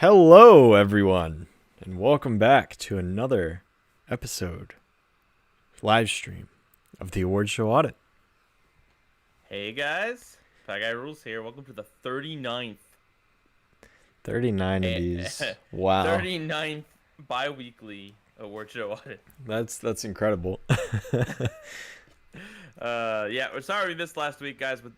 Hello, everyone, and welcome back to another episode, live stream of the award show Audit. Hey guys, Fat Guy Rules here. Welcome to the 39th. 39 of these. Wow. 39th bi-weekly award show Audit. That's incredible. Yeah, we're sorry we missed last week, guys, with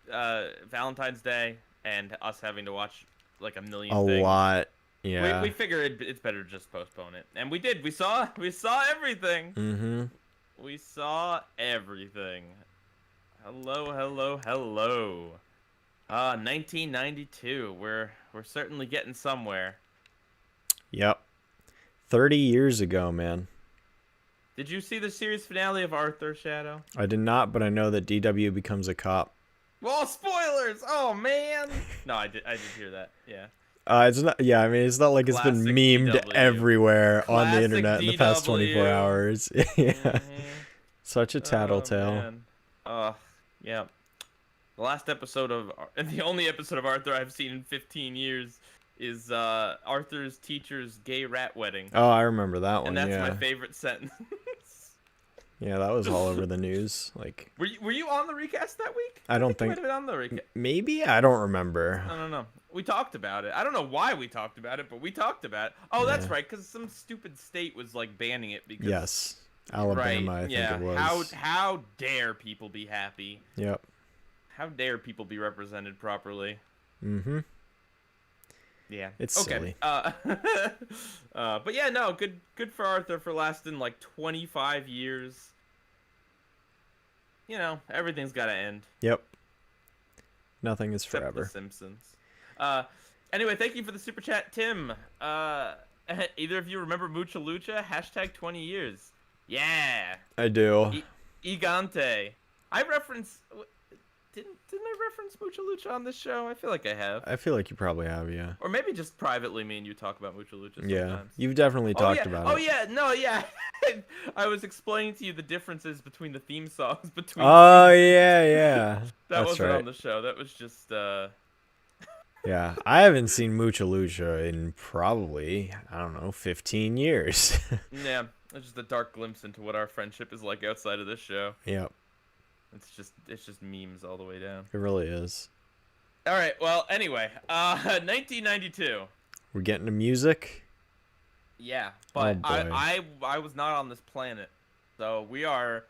Valentine's Day and us having to watch like a million things. A lot. Yeah. We figured it's better to just postpone it. And we did. We saw everything. Mm-hmm. We saw everything. Hello. 1992. We're certainly getting somewhere. Yep. 30 years ago, man. Did you see the series finale of Arthur Shadow? I did not, but I know that DW becomes a cop. Well, spoilers! Oh man! No, I did hear that. Yeah. It's not. Yeah, I mean, it's not like it's been Classic memed DW. everywhere on the Classic internet in the past 24 DW. hours. Yeah. Mhm. Such a tattletale. Yeah. The last episode of, and the only episode of Arthur I've seen in 15 years is Arthur's teacher's gay rat wedding. Oh, I remember that one. And that's yeah. my favorite sentence. Yeah, that was all over the news. Like, Were you on the recast that week? I don't You think. might have been on the recast. Maybe I don't remember. I don't know. We talked about it. I don't know why we talked about it, but we talked about it. Oh, that's Yeah. right, because some stupid state was like banning it because. Yes, Alabama. Right, I think yeah. it was. How dare people be happy? Yep. How dare people be represented properly? Mm-hmm. Yeah. It's okay. silly. But yeah, no, good for Arthur for lasting like 25 years. You know, everything's got to end. Yep. Nothing is Except forever. The Simpsons. Anyway, thank you for the super chat, Tim. Either of you remember Mucha Lucha? Hashtag 20 years. Yeah. I do. Gigante. I reference. Didn't I reference Mucha Lucha on this show? I feel like I have. I feel like you probably have, yeah. Or maybe just privately, me and you talk about Mucha Lucha sometimes. Yeah, you've definitely talked about it. Oh yeah, no, yeah. I was explaining to you the differences between the theme songs between. Oh yeah. That That's wasn't right. on the show. That was just. Yeah, I haven't seen Mucha Lucha in probably, I don't know, 15 years. Yeah, it's just a dark glimpse into what our friendship is like outside of this show. Yep, It's just memes all the way down. it really is. All right. Well, anyway, 1992. We're getting to music. Yeah, but Oh, boy. I was not on this planet, so we are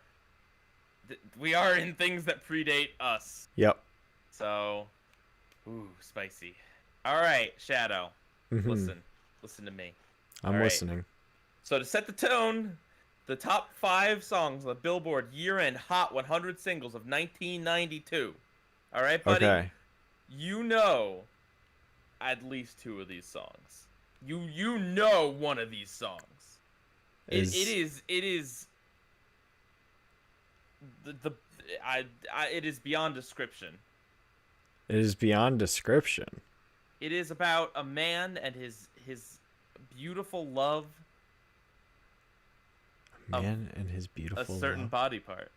in things that predate us. Yep. So, ooh, spicy. All right, Shadow, Mhm. listen to me. I'm All right. listening. So to set the tone, the top 5 songs on the Billboard year-end Hot 100 singles of 1992. All right, buddy. Okay. You know at least 2 of these songs. You know one of these songs. It is it is beyond description. It is beyond description. It is about a man and his beautiful love A man and his beautiful a certain love. body part.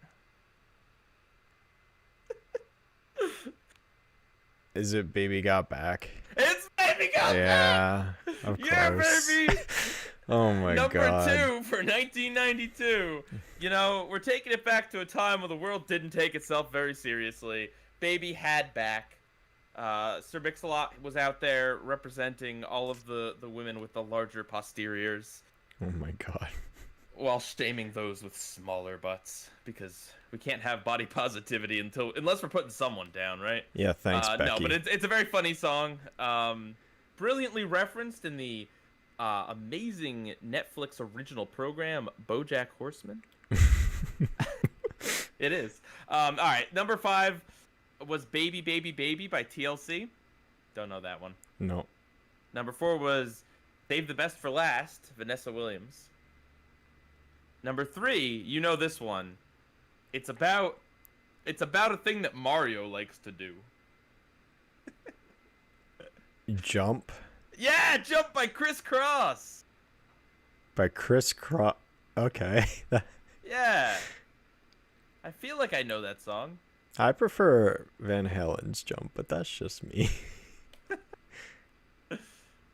Is it Baby Got Back? It's Baby Got Back! Yeah, of Yeah, course. baby! Oh my Number god. 2 for 1992. You know, we're taking it back to a time when the world didn't take itself very seriously. Baby had back. Sir Mix-a-Lot was out there representing all of the women with the larger posteriors Oh my god. while shaming those with smaller butts, because we can't have body positivity unless we're putting someone down, right? Yeah, thanks, Becky. No, but it's a very funny song. Brilliantly referenced in the amazing Netflix original program BoJack Horseman. It is. All right, number 5 was Baby Baby Baby by TLC. Don't know that one. No. Number 4 was Save the Best for Last, Vanessa Williams. Number 3, you know this one. It's about a thing that Mario likes to do. Jump Yeah, Jump by Criss Cross. by Chris Cross. Okay. Yeah. I feel like I know that song. I prefer Van Halen's Jump, but that's just me.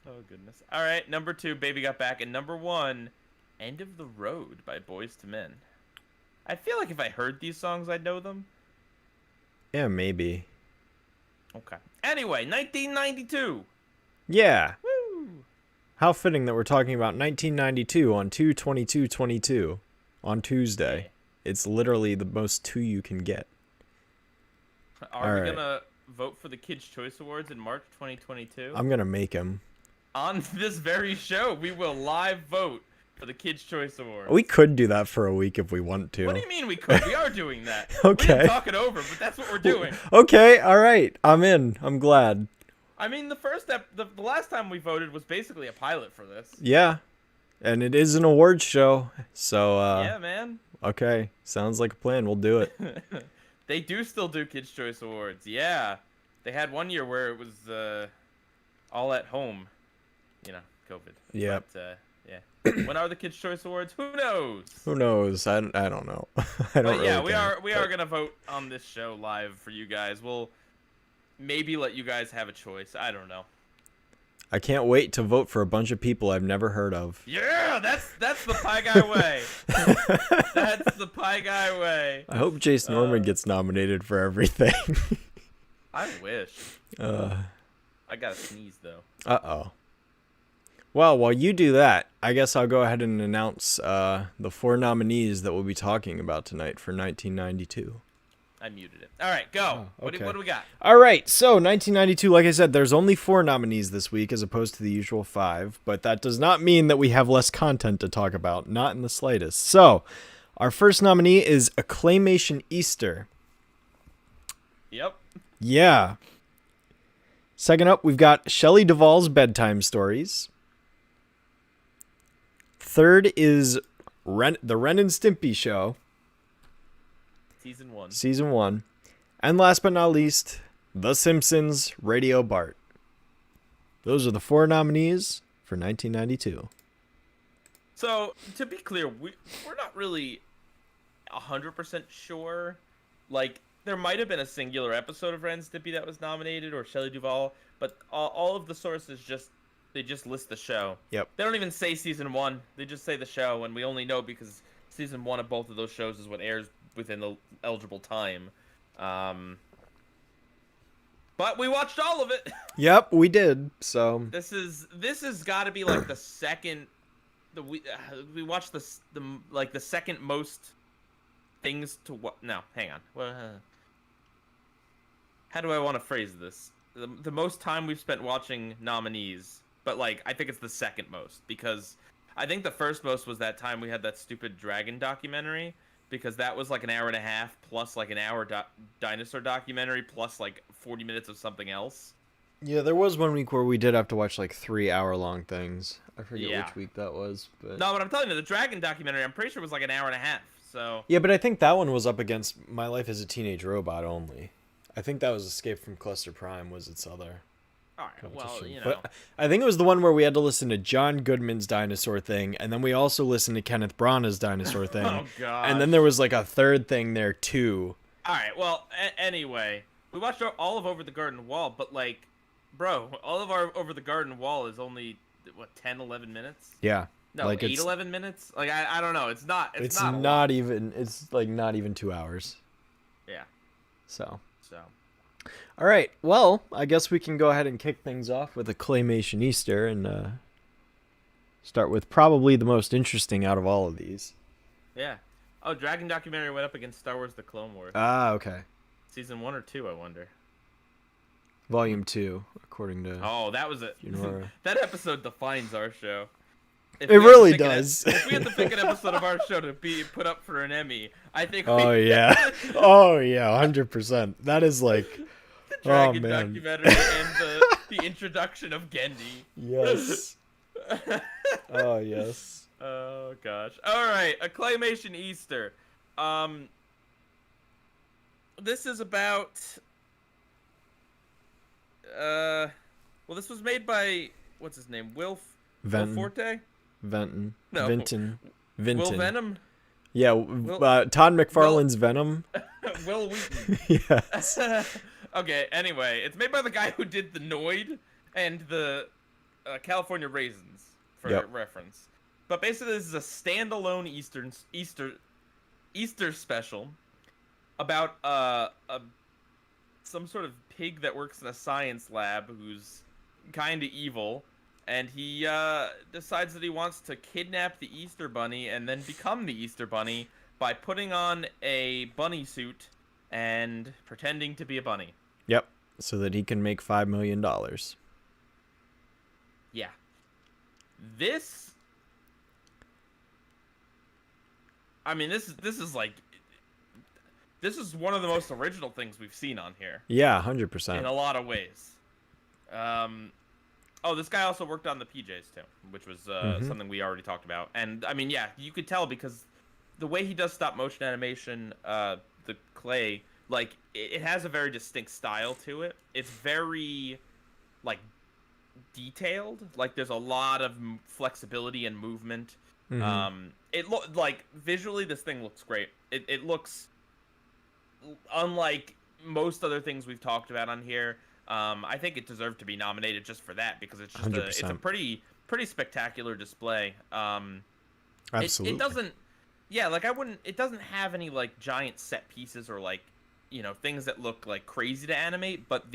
Oh, goodness. All right, number 2, Baby Got Back. And number 1, End of the Road by Boyz II Men. I feel like if I heard these songs, I'd know them. Yeah, maybe. Okay. Anyway, 1992. Yeah. Woo! How fitting that we're talking about 1992 on 2/22/22 on Tuesday. Yeah. It's literally the most 2 you can get. Are we going to vote for the Kids' Choice Awards in March 2022? I'm going to make him. On this very show, we will live vote for the Kids' Choice Awards. We could do that for a week if we want to. What do you mean we could? We are doing that. Okay. We didn't talk it over, but that's what we're doing. Okay, all right. I'm in. I'm glad. I mean, the last time we voted was basically a pilot for this. Yeah. And it is an awards show. So, yeah, man. Okay. Sounds like a plan. We'll do it. They do still do Kids' Choice Awards. Yeah. They had one year where it was all at home. You know, COVID. Yeah. But, yeah. When are the Kids' Choice Awards? Who knows? Who knows? I don't know. I don't But yeah, really we are gonna vote on this show live for you guys. We'll maybe let you guys have a choice. I don't know. I can't wait to vote for a bunch of people I've never heard of. Yeah, that's the Pie Guy way. That's the Pie Guy way. I hope Jace Norman gets nominated for everything. I wish. I gotta sneeze though. Uh-oh. Well, while you do that, I guess I'll go ahead and announce the 4 nominees that we'll be talking about tonight for 1992. I muted it. All right, go. Oh, okay. What do we got? All right, so 1992, like I said, there's only 4 nominees this week as opposed to the usual 5, but that does not mean that we have less content to talk about, not in the slightest. So, our first nominee is A Claymation Easter. Yep. Yeah. Second up, we've got Shelley Duvall's Bedtime Stories. Third is the Ren and Stimpy Show. Season 1. And last but not least, The Simpsons Radio Bart. Those are the 4 nominees for 1992. So, to be clear, we're not really 100% sure. Like, there might have been a singular episode of Ren and Stimpy that was nominated, or Shelley Duvall, but all of the sources just list the show. Yep. They don't even say season 1. They just say the show, and we only know because season 1 of both of those shows is what airs within the eligible time. But we watched all of it. Yep, we did. So this has got to be like the second. We watched the second most things to what? No, hang on. How do I want to phrase this? The most time we've spent watching nominees, but like I think it's the second most because I think the first most was that time we had that stupid dragon documentary. Because that was like an hour and a half plus like an hour dinosaur documentary plus like 40 minutes of something else. Yeah, there was one week where we did have to watch like 3-hour-long things. I forget which week that was. But no, but I'm telling you, the dragon documentary, I'm pretty sure it was like an hour and a half. So yeah, but I think that one was up against My Life as a Teenage Robot only. I think that was Escape from Cluster Prime was its other. All right, well, you know. But I think it was the one where we had to listen to John Goodman's dinosaur thing, and then we also listened to Kenneth Branagh's dinosaur thing. Oh, God. And then there was like a third thing there, too. All right, well, anyway, we watched all of Over the Garden Wall, but, like, bro, all of our Over the Garden Wall is only, 10, 11 minutes? Yeah. No, like 8, 11 minutes? Like, I don't know. It's not it's like not even 2 hours. Yeah. So. All right, well, I guess we can go ahead and kick things off with a Claymation Easter and start with probably the most interesting out of all of these. Yeah. Oh, Dragon documentary went up against Star Wars The Clone Wars. Ah, okay. Season 1 or 2, I wonder. Volume 2, according to... Oh, that was it. That episode defines our show. It really does. If we had to pick an episode of our show to be put up for an Emmy, I think Oh, yeah. Oh, yeah, 100%. That is like... Dragon documentary and the introduction of Gendy. Yes. Oh, yes. Oh, gosh. All right, A Claymation Easter. This is about... well, this was made by... What's his name? Will Forte? Venton. No. Vinton. Will Venom? Yeah, Todd McFarlane's Venom. Will Wheaton. Yes. Okay, anyway, it's made by the guy who did the Noid and the California Raisins for reference. But basically, this is a standalone Easter special about some sort of pig that works in a science lab who's kind of evil, and he decides that he wants to kidnap the Easter Bunny and then become the Easter Bunny by putting on a bunny suit and pretending to be a bunny. Yep, so that he can make $5 million. Yeah. This is one of the most original things we've seen on here. Yeah, 100%. In a lot of ways. This guy also worked on the PJs too, which was something we already talked about. And I mean, yeah, you could tell because the way he does stop motion animation, the clay, like it has a very distinct style to it. It's very like detailed. Like there's a lot of flexibility and movement. It like visually this thing looks great. It looks unlike most other things we've talked about on here. I think it deserved to be nominated just for that because it's just it's a pretty spectacular display. Absolutely. It doesn't it doesn't have any like giant set pieces or like, things that look like crazy to animate, but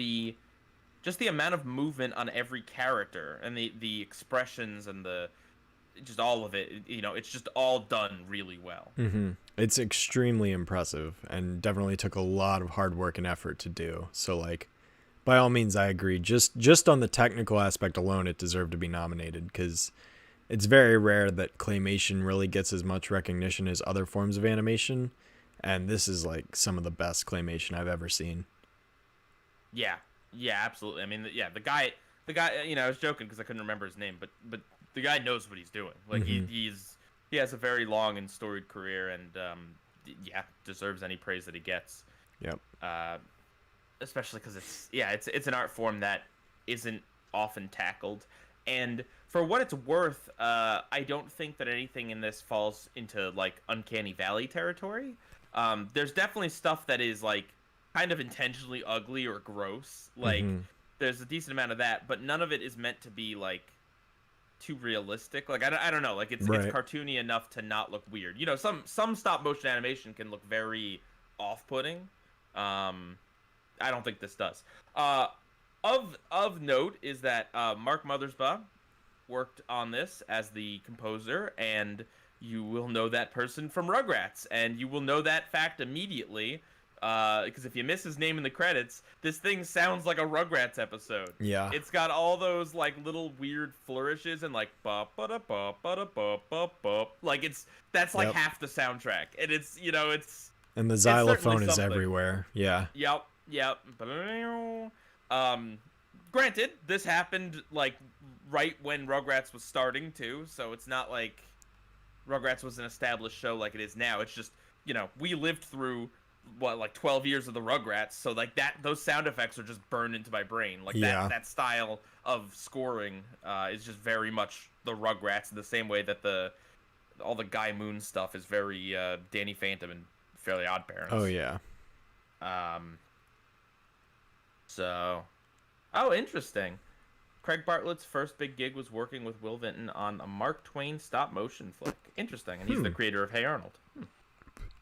just the amount of movement on every character and the expressions and just all of it, it's just all done really well. It's extremely impressive and definitely took a lot of hard work and effort to do. So like, by all means, I agree. Just on the technical aspect alone, it deserved to be nominated because it's very rare that claymation really gets as much recognition as other forms of animation. And this is like some of the best claymation I've ever seen. Yeah, absolutely. I mean, the guy, I was joking because I couldn't remember his name, but the guy knows what he's doing. Like he has a very long and storied career, and deserves any praise that he gets. Yep. Especially because it's an art form that isn't often tackled, and for what it's worth, I don't think that anything in this falls into like Uncanny Valley territory. There's definitely stuff that is like kind of intentionally ugly or gross. Like there's a decent amount of that, but none of it is meant to be like too realistic. Like I don't know, like it's cartoony enough to not look weird. Some stop motion animation can look very off-putting. I don't think this does. Of note is that Mark Mothersburg worked on this as the composer, and you will know that person from Rugrats, and you will know that fact immediately because if you miss his name in the credits, this thing sounds like a Rugrats episode. Yeah, it's got all those like little weird flourishes and like ba ba da ba ba da ba ba ba. Like that's like half the soundtrack, and it's and the xylophone is everywhere. Yeah. Yep. Granted, this happened like right when Rugrats was starting too, so it's not like Rugrats was an established show like it is now. It's just, we lived through 12 years of the Rugrats, so like those sound effects are just burned into my brain. Like that style of scoring is just very much the Rugrats in the same way that all the Guy Moon stuff is very Danny Phantom and Fairly Odd Parents. Oh yeah. Interesting. Craig Bartlett's first big gig was working with Will Vinton on a Mark Twain stop-motion flick. Interesting, and he's the creator of Hey Arnold.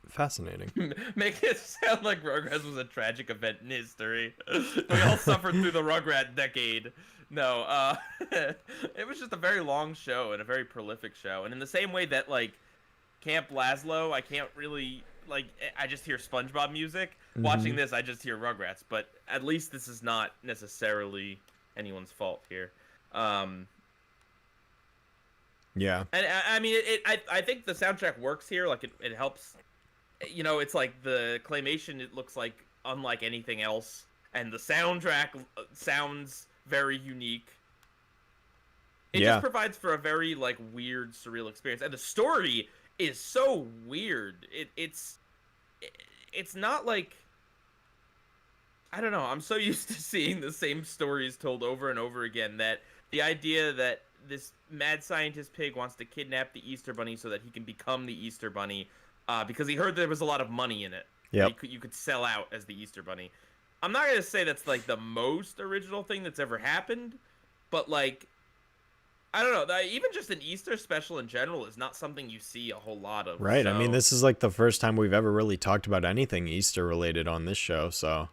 Fascinating. Make it sound like Rugrats was a tragic event in history. We all suffered through the Rugrat decade. No, it was just a very long show and a very prolific show. And in the same way that, like, Camp Lazlo, I can't really... Like, I just hear SpongeBob music. Watching this, I just hear Rugrats. But at least this is not necessarily anyone's fault here. Yeah. And I mean, I think the soundtrack works here. Like, it helps. It's like the claymation, it looks like unlike anything else. And the soundtrack sounds very unique. It just provides for a very, like, weird, surreal experience. And the story is so weird. It's not like, I don't know, I'm so used to seeing the same stories told over and over again that the idea that this mad scientist pig wants to kidnap the Easter Bunny so that he can become the Easter Bunny because he heard there was a lot of money in it. Yeah, you could sell out as the Easter Bunny. I'm not gonna say that's like the most original thing that's ever happened, but like I don't know. Even just an Easter special in general is not something you see a whole lot of. Right. So. I mean, this is like the first time we've ever really talked about anything Easter related on this show. So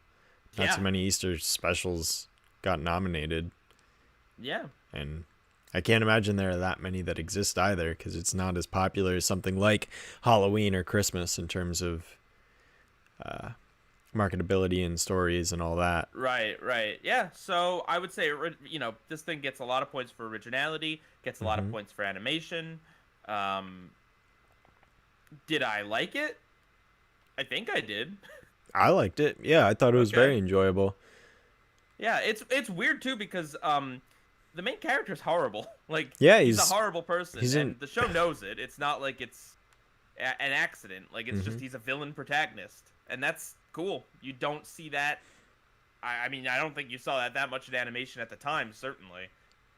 not too many Easter specials got nominated. Yeah. And I can't imagine there are that many that exist either, because it's not as popular as something like Halloween or Christmas in terms of marketability and stories and all that. Right. Yeah, so I would say, this thing gets a lot of points for originality, gets a lot of points for animation. Did I like it? I think I did. I liked it. Yeah, I thought it was very enjoyable. Yeah, it's weird, too, because the main character's horrible. Like, he's a horrible person, and the show knows it. It's not like it's an accident. Like, it's just he's a villain protagonist, and that's cool. You don't see that. I mean, I don't think you saw that much in animation at the time, certainly.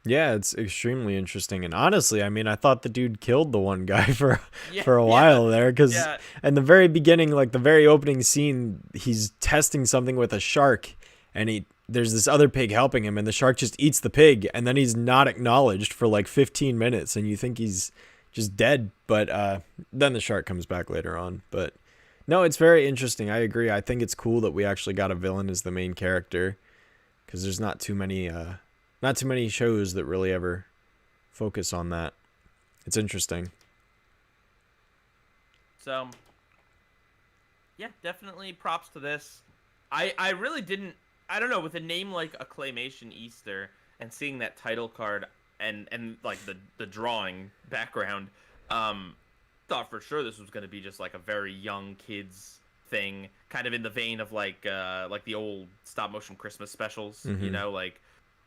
Yeah, it's extremely interesting. And honestly, I mean, I thought the dude killed the one guy for a while there, because in the very beginning, like the very opening scene, he's testing something with a shark, and there's this other pig helping him, and the shark just eats the pig, and then he's not acknowledged for like 15 minutes, and you think he's just dead, but then the shark comes back later on. But no, it's very interesting. I agree. I think it's cool that we actually got a villain as the main character, because there's not too many shows that really ever focus on that. It's interesting. So, yeah, definitely props to this. I really didn't. I don't know, with a name like a Claymation Easter and seeing that title card and like the drawing background, thought for sure this was going to be just like a very young kids thing, kind of in the vein of like the old stop motion Christmas specials, you know, like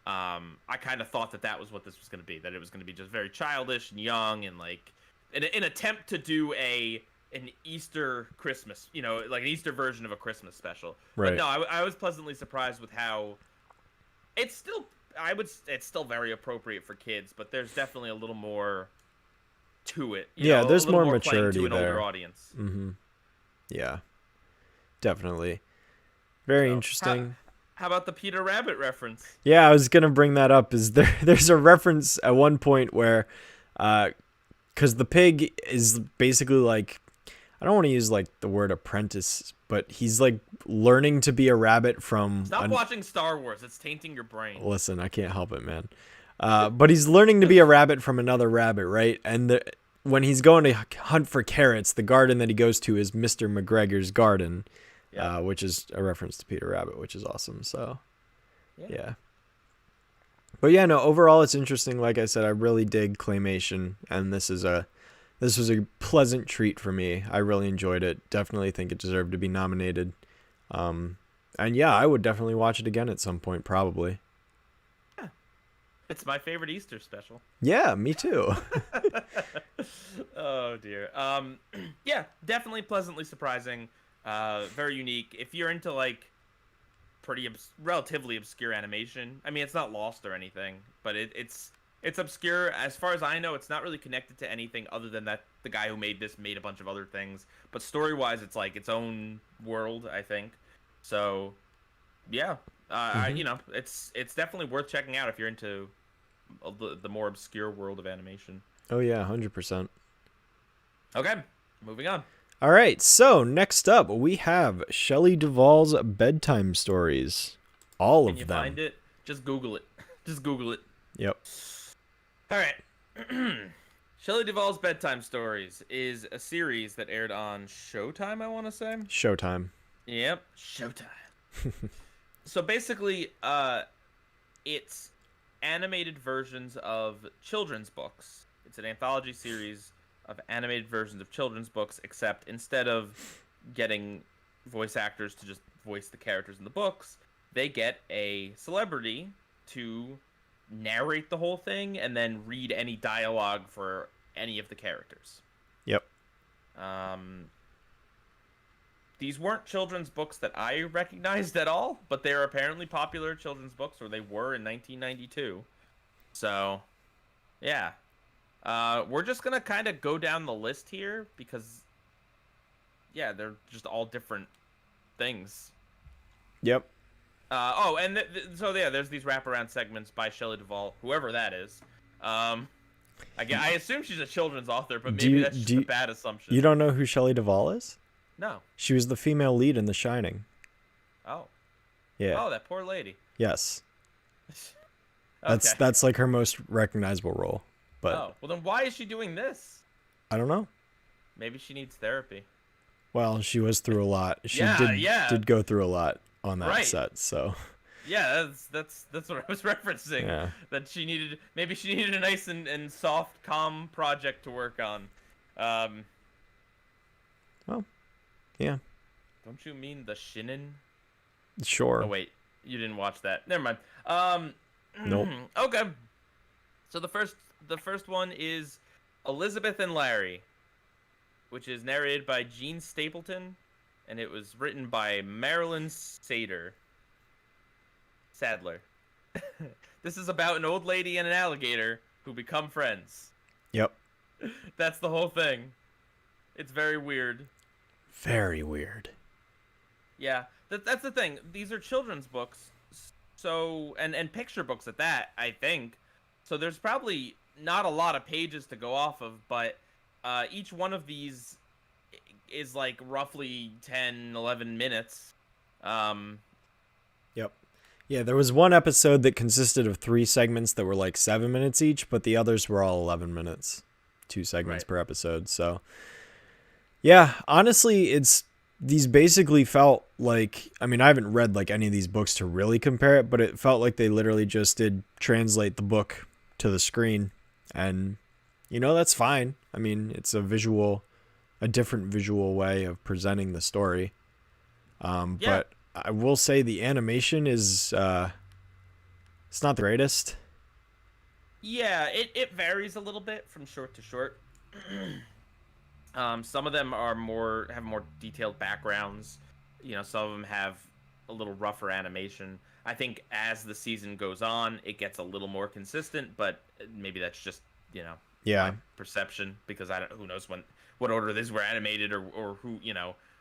I kind of thought that was what this was going to be, that it was going to be just very childish and young, and like an attempt to do an Easter Christmas, you know, like an Easter version of a Christmas special. Right. But no, I was pleasantly surprised with how it's still very appropriate for kids, but there's definitely a little more to it. There's more maturity to an older audience. Yeah, definitely. Very interesting. How about the Peter Rabbit reference? Yeah, I was gonna bring that up. There's a reference at one point where, because the pig is basically like, I don't want to use like the word apprentice, but he's like learning to be a rabbit from. Stop watching Star Wars. It's tainting your brain. Listen, I can't help it, man. But he's learning to be a rabbit from another rabbit, right? And when he's going to hunt for carrots, the garden that he goes to is Mr. McGregor's garden, which is a reference to Peter Rabbit, which is awesome. So, yeah. But yeah, no, overall it's interesting. Like I said, I really dig Claymation, and this was a pleasant treat for me. I really enjoyed it. Definitely think it deserved to be nominated. And yeah, I would definitely watch it again at some point, probably. Yeah. It's my favorite Easter special. Yeah, me too. Oh dear. Yeah, definitely pleasantly surprising. Very unique. If you're into like relatively obscure animation, I mean, it's not lost or anything, but it's obscure. As far as I know, it's not really connected to anything other than that the guy who made this made a bunch of other things. But story-wise, it's like its own world, I think. So, yeah, it's definitely worth checking out if you're into the more obscure world of animation. Oh yeah, 100%. Okay, moving on. All right, so next up we have Shelley Duvall's bedtime stories. All of them. Can you find it? Just Google it. Just Google it. Yep. All right. Shelley Duvall's Bedtime Stories is a series that aired on Showtime, I want to say. Showtime. Yep, Showtime. So basically, it's animated versions of children's books. It's an anthology series of animated versions of children's books, except instead of getting voice actors to just voice the characters in the books, they get a celebrity to narrate the whole thing and then read any dialogue for any of the characters. Yep. These weren't children's books that I recognized at all, but they're apparently popular children's books, or they were in 1992. So, yeah. We're just going to kind of go down the list here because, yeah, they're just all different things. Yep. So yeah, there's these wraparound segments by Shelley Duvall, whoever that is. I assume she's a children's author, but maybe that's just a bad assumption. You don't know who Shelley Duvall is? No. She was the female lead in The Shining. Oh. Yeah. Oh, that poor lady. Yes. Okay. That's like her most recognizable role. But well then why is she doing this? I don't know. Maybe she needs therapy. Well, she was through a lot. She did go through a lot on that set, so. Yeah, that's what I was referencing. Yeah. That maybe she needed a nice and soft, calm project to work on. Well, yeah. Don't you mean The Shinin? Sure. Oh wait, you didn't watch that. Never mind. Nope. Okay. So the first one is Elizabeth and Larry, which is narrated by Gene Stapleton, and it was written by Marilyn Sadler. This is about an old lady and an alligator who become friends. Yep. That's the whole thing. It's very weird. Very weird. Yeah, that's the thing. These are children's books, so and picture books at that, I think. So there's probably not a lot of pages to go off of, but each one of these is like roughly 10, 11 minutes. Yep. Yeah, there was one episode that consisted of 3 segments that were like 7 minutes each, but the others were all 11 minutes. 2 segments per episode. So, yeah, honestly, these basically felt like, I mean, I haven't read like any of these books to really compare it, but it felt like they literally just did translate the book to the screen. And, that's fine. I mean, it's a different visual way of presenting the story. But I will say the animation is, it's not the greatest. Yeah, it varies a little bit from short to short. Some of them have more detailed backgrounds. Some of them have a little rougher animation. I think as the season goes on, it gets a little more consistent, but maybe that's just, my perception, because who knows what order these were animated or who,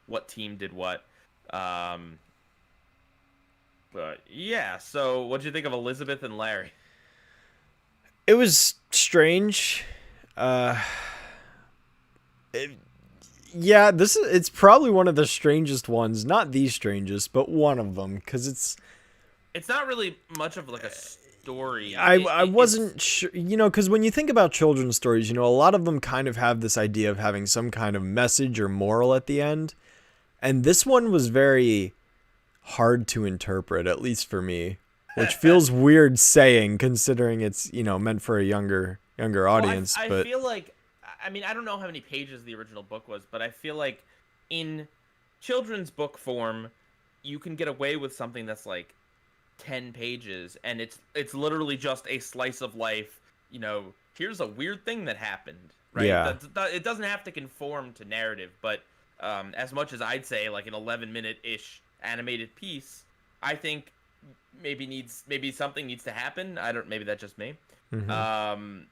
what team did what. But yeah, so what'd you think of Elizabeth and Larry? It was strange. It's probably one of the strangest ones. Not the strangest, but one of them, because it's not really much of like a story. I wasn't sure, because when you think about children's stories, a lot of them kind of have this idea of having some kind of message or moral at the end. And this one was very hard to interpret, at least for me, which feels weird saying, considering it's, meant for a younger audience. I feel like, I mean, I don't know how many pages the original book was, but I feel like in children's book form, you can get away with something that's like 10 pages, and it's literally just a slice of life. Here's a weird thing that happened, right? Yeah. It doesn't have to conform to narrative, but as much as I'd say like an 11-minute-ish animated piece, I think maybe something needs to happen. Maybe that's just me. Mm-hmm.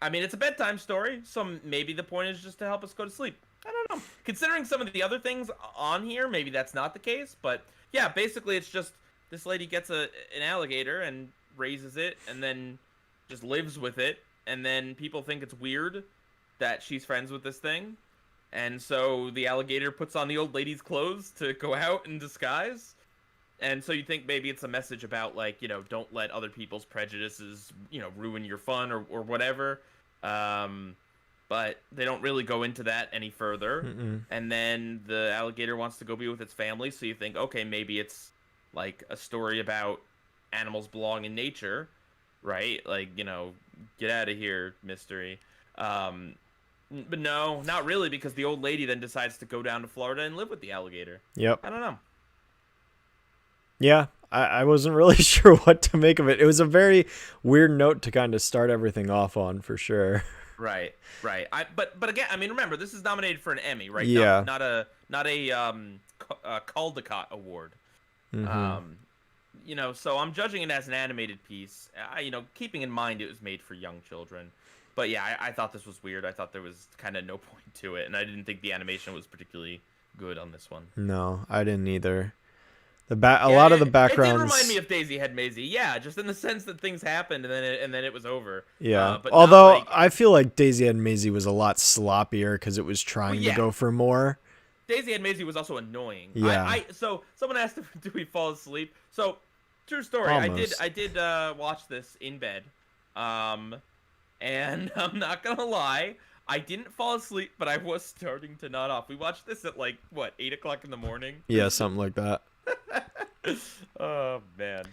I mean, it's a bedtime story, so maybe the point is just to help us go to sleep. I don't know. Considering some of the other things on here, maybe that's not the case, but yeah, basically it's just this lady gets an alligator and raises it and then just lives with it, and then people think it's weird that she's friends with this thing. And so the alligator puts on the old lady's clothes to go out in disguise. And so you think maybe it's a message about, like, don't let other people's prejudices, ruin your fun or whatever. But they don't really go into that any further. Mm-mm. And then the alligator wants to go be with its family. So you think, okay, maybe it's like a story about animals belong in nature, right? Like, get out of here, mystery. But no, not really, because the old lady then decides to go down to Florida and live with the alligator. Yep. I don't know. Yeah, I wasn't really sure what to make of it. It was a very weird note to kind of start everything off on, for sure. Right. But again, I mean, remember, this is nominated for an Emmy, right? Yeah. Not a Caldecott award. Mm-hmm. So I'm judging it as an animated piece. Keeping in mind it was made for young children. But yeah, I thought this was weird. I thought there was kind of no point to it, and I didn't think the animation was particularly good on this one. No, I didn't either. A lot of the backgrounds. It did remind me of Daisy Head Maisie. Yeah, just in the sense that things happened and then it was over. Yeah. But although like, I feel like Daisy Head Maisie was a lot sloppier because it was trying to go for more. Daisy Head Maisie was also annoying. Yeah. So someone asked if do we fall asleep. So true story. Almost. I did watch this in bed. And I'm not gonna lie, I didn't fall asleep, but I was starting to nod off. We watched this at like 8 o'clock in the morning. Yeah, something like that. Oh man.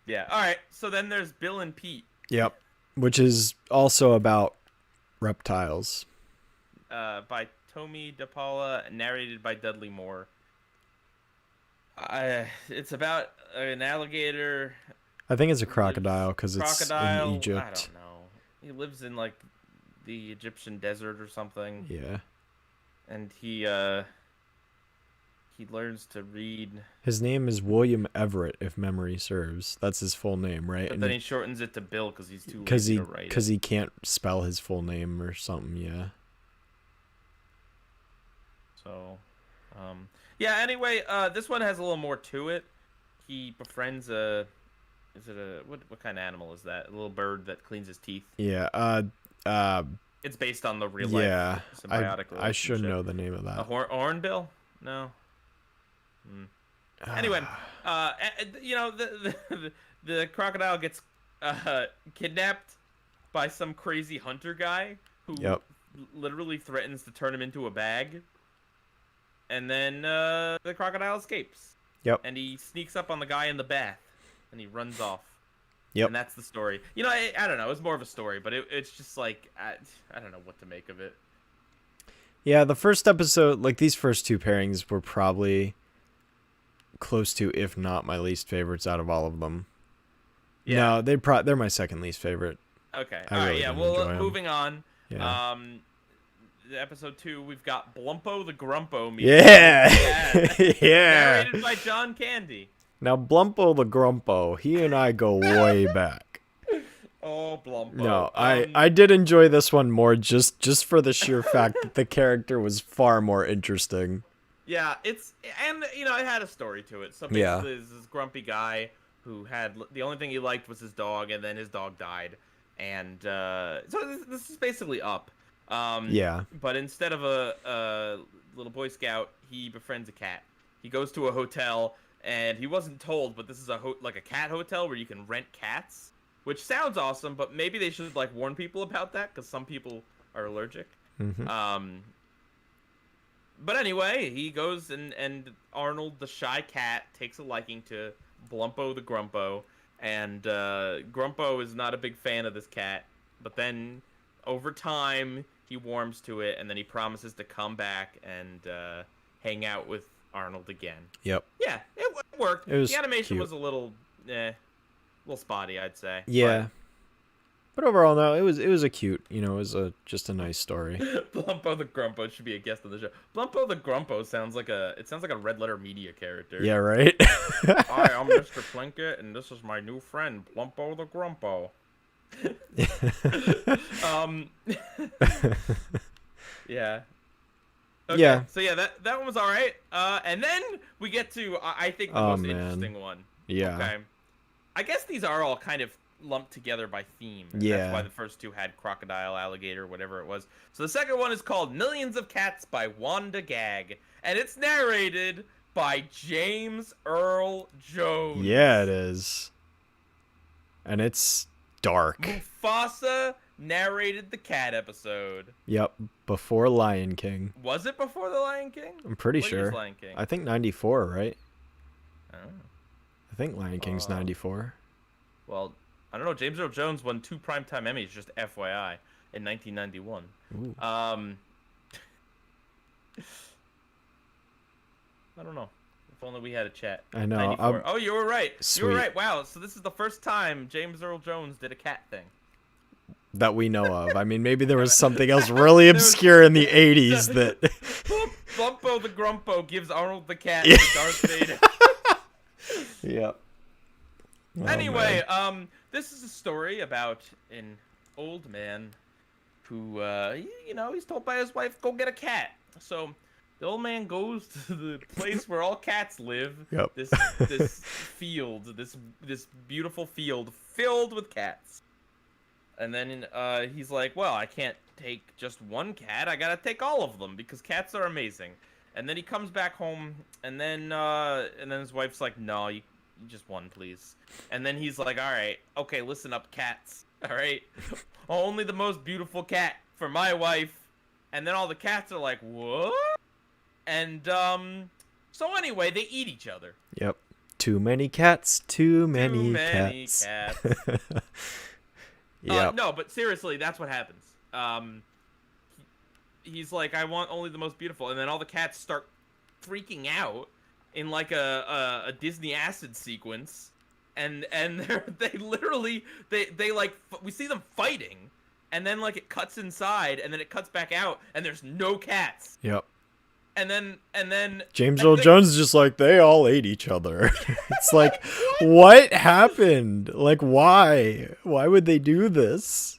Yeah. All right. So then there's Bill and Pete. Yep. Which is also about reptiles. By Tomie DePaula, narrated by Dudley Moore. It's about an alligator. I think it's a crocodile because it's in Egypt. I don't know. He lives in like the Egyptian desert or something. Yeah. And he learns to read. His name is William Everett, if memory serves. That's his full name, right? But and then he shortens it to Bill because he's too lazy to write it. Because he can't spell his full name or something, yeah. So, yeah, anyway, this one has a little more to it. He befriends what kind of animal is that? A little bird that cleans his teeth. Yeah, it's based on the real life symbiotic relationship. I should know the name of that. A hornbill? No. Anyway, you know, the crocodile gets kidnapped by some crazy hunter guy who literally threatens to turn him into a bag. And then the crocodile escapes. Yep. And he sneaks up on the guy in the bath, and he runs off. Yep. And that's the story. You know, I don't know. It's more of a story, but it's just like I don't know what to make of it. Yeah, the first episode, like these first two pairings, were probably close to, if not my least favorites out of all of them. Yeah. No, they're my second least favorite. Okay. All right. Yeah. Well, moving on. Yeah. Episode 2, we've got Blumpo the Grumpo. Yeah. Yeah. Narrated by John Candy. Now, Blumpo the Grumpo, he and I go way back. Oh, Blumpo. No, I did enjoy this one more just for the sheer fact that the character was far more interesting. Yeah, and you know, it had a story to it. So basically, there's this grumpy guy who had the only thing he liked was his dog, and then his dog died, and so this is basically Up. But instead of a little Boy Scout, he befriends a cat. He goes to a hotel, and he wasn't told, but this is like a cat hotel where you can rent cats, which sounds awesome. But maybe they should like warn people about that because some people are allergic. Mm-hmm. But anyway, he goes and Arnold the shy cat takes a liking to Blumpo the Grumpo, and Grumpo is not a big fan of this cat. But then over time, he warms to it, and then he promises to come back and hang out with Arnold again. Yep. Yeah, it worked. The animation cute. was a little spotty, I'd say. Yeah. But overall, no, it was a cute, it was just a nice story. Blumpo the Grumpo should be a guest on the show. Blumpo the Grumpo sounds like a Red Letter Media character. Yeah, right? Hi, I'm Mr. Plinkett, and this is my new friend, Blumpo the Grumpo. Yeah. Okay, yeah. So yeah, that one was all right. And then we get to I think the most interesting one. Yeah. Okay. I guess these are all kind of lumped together by theme. Yeah. That's why the first two had crocodile, alligator, whatever it was. So the second one is called Millions of Cats by Wanda Gag, and it's narrated by James Earl Jones. Yeah, it is. And it's dark. Mufasa narrated the cat episode. Yep, before Lion King. Was it before the Lion King? I'm pretty What sure. year's Lion King? I think 94, right? Oh. I think Lion King's 94. Well, I don't know. James Earl Jones won 2 Primetime Emmys, just FYI, in 1991. Ooh. I don't know. If only we had a chat. I know. Oh, you were right. Sweet. You were right. Wow. So this is the first time James Earl Jones did a cat thing. That we know of. I mean, maybe there was something else really obscure in the 80s that... Blumpo the Grumpo gives Arnold the cat to Darth Vader. Yep. Oh, anyway, this is a story about an old man who, he's told by his wife, go get a cat. So The old man goes to the place where all cats live. Yep. This field, this beautiful field filled with cats. And then he's like, well, I can't take just one cat. I gotta take all of them because cats are amazing. And then he comes back home, and then his wife's like, no, you just one, please. And then he's like, all right, okay, listen up, cats. All right, only the most beautiful cat for my wife. And then all the cats are like, what? And so anyway, they eat each other. Yep. Too many cats. Too many cats. Yeah. No, but seriously, that's what happens. He's like, I want only the most beautiful, and then all the cats start freaking out in like a Disney acid sequence, and they literally like we see them fighting, and then like it cuts inside, and then it cuts back out, and there's no cats. Yep. And then James Earl Jones is just like, they all ate each other. It's like, what happened? Like, why? Why would they do this?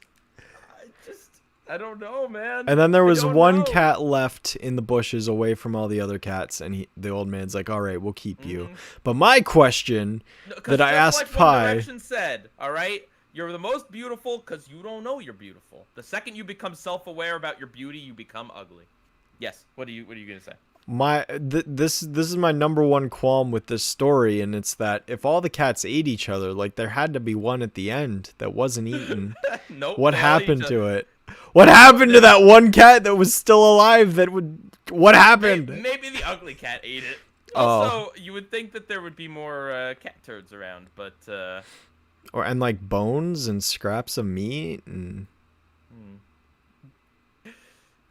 I don't know, man. And then there was one cat left in the bushes away from all the other cats, and the old man's like, all right, we'll keep you. But my question that I asked like Pi... One Direction said, all right, you're the most beautiful because you don't know you're beautiful. The second you become self-aware about your beauty, you become ugly. Yes. What are you gonna say? This is my number one qualm with this story, and it's that if all the cats ate each other, like there had to be one at the end that wasn't eaten. Nope. What happened to it? What happened to that one cat that was still alive? What happened? Maybe the ugly cat ate it. Also, you would think that there would be more cat turds around, but and like bones and scraps of meat and.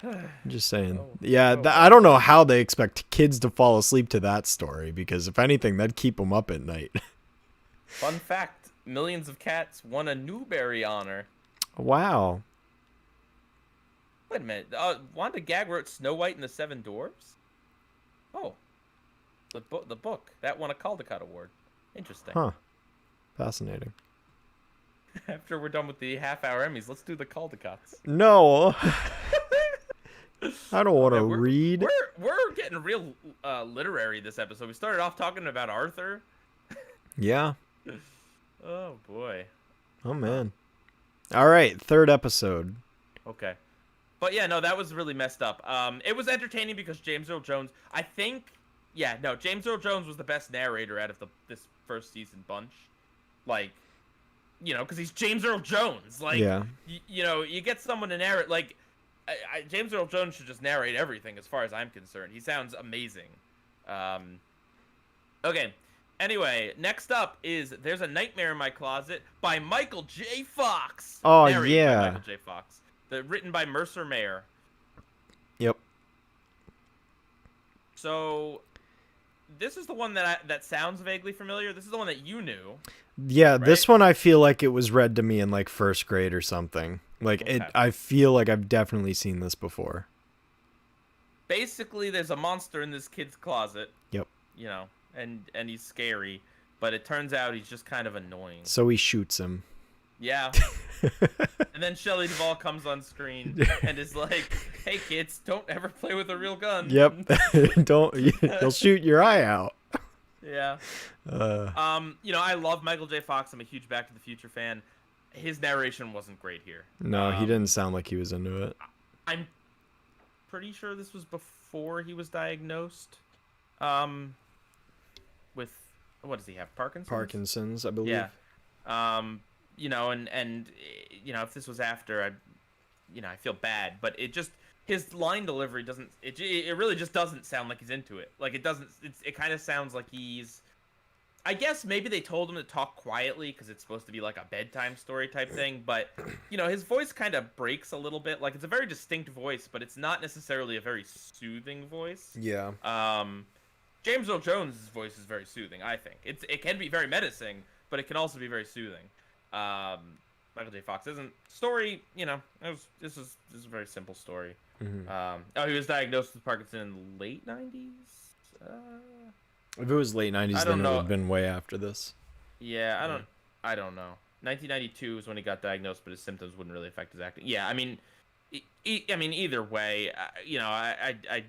I'm just saying. I don't know how they expect kids to fall asleep to that story, because if anything, that'd keep them up at night. Fun fact, millions of cats won a Newbery honor. Wow. Wait a minute. Wanda Gag wrote Snow White and the Seven Dwarfs? Oh. The book. That won a Caldecott Award. Interesting. Huh. Fascinating. After we're done with the half-hour Emmys, let's do the Caldecotts. No. I don't want to read. We're getting real literary this episode. We started off talking about Arthur. Yeah. Oh, boy. Oh, man. All right. Third episode. Okay. But, yeah, no, that was really messed up. It was entertaining because James Earl Jones, James Earl Jones was the best narrator out of this first season bunch. Like, you know, because he's James Earl Jones. Like, yeah. You get someone to narrate, like, James Earl Jones should just narrate everything as far as I'm concerned. He sounds amazing. Okay. Anyway, next up is There's a Nightmare in My Closet by Michael J. Fox. Oh, narrated yeah. by Michael J. Fox. Written by Mercer Mayer. Yep. So, this is the one that sounds vaguely familiar. This is the one that you knew. Yeah, right? This one I feel like it was read to me in like first grade or something. Like I feel like I've definitely seen this before. Basically, there's a monster in this kid's closet. Yep. You know, and he's scary, but it turns out he's just kind of annoying. So he shoots him. Yeah. And then Shelley Duvall comes on screen and is like, "Hey kids, don't ever play with a real gun." Yep. He'll shoot your eye out. Yeah. I love Michael J. Fox. I'm a huge Back to the Future fan. His narration wasn't great here. No, he didn't sound like he was into it. I'm pretty sure this was before he was diagnosed. With what does he have? Parkinson's, I believe. Yeah. If this was after, I feel bad, but his line delivery doesn't. It really just doesn't sound like he's into it. Like it doesn't. It kind of sounds like he's. I guess maybe they told him to talk quietly because it's supposed to be like a bedtime story type thing, but his voice kind of breaks a little bit. Like it's a very distinct voice, but it's not necessarily a very soothing voice. Yeah. James Earl Jones' voice is very soothing. I think it can be very menacing, but it can also be very soothing. Michael J. Fox isn't story. This is a very simple story. Mm-hmm. He was diagnosed with Parkinson in the late 90s. If it was late 90s, then it would have been way after this. Yeah, I don't know. 1992 is when he got diagnosed, but his symptoms wouldn't really affect his acting. Yeah, I mean, either way, I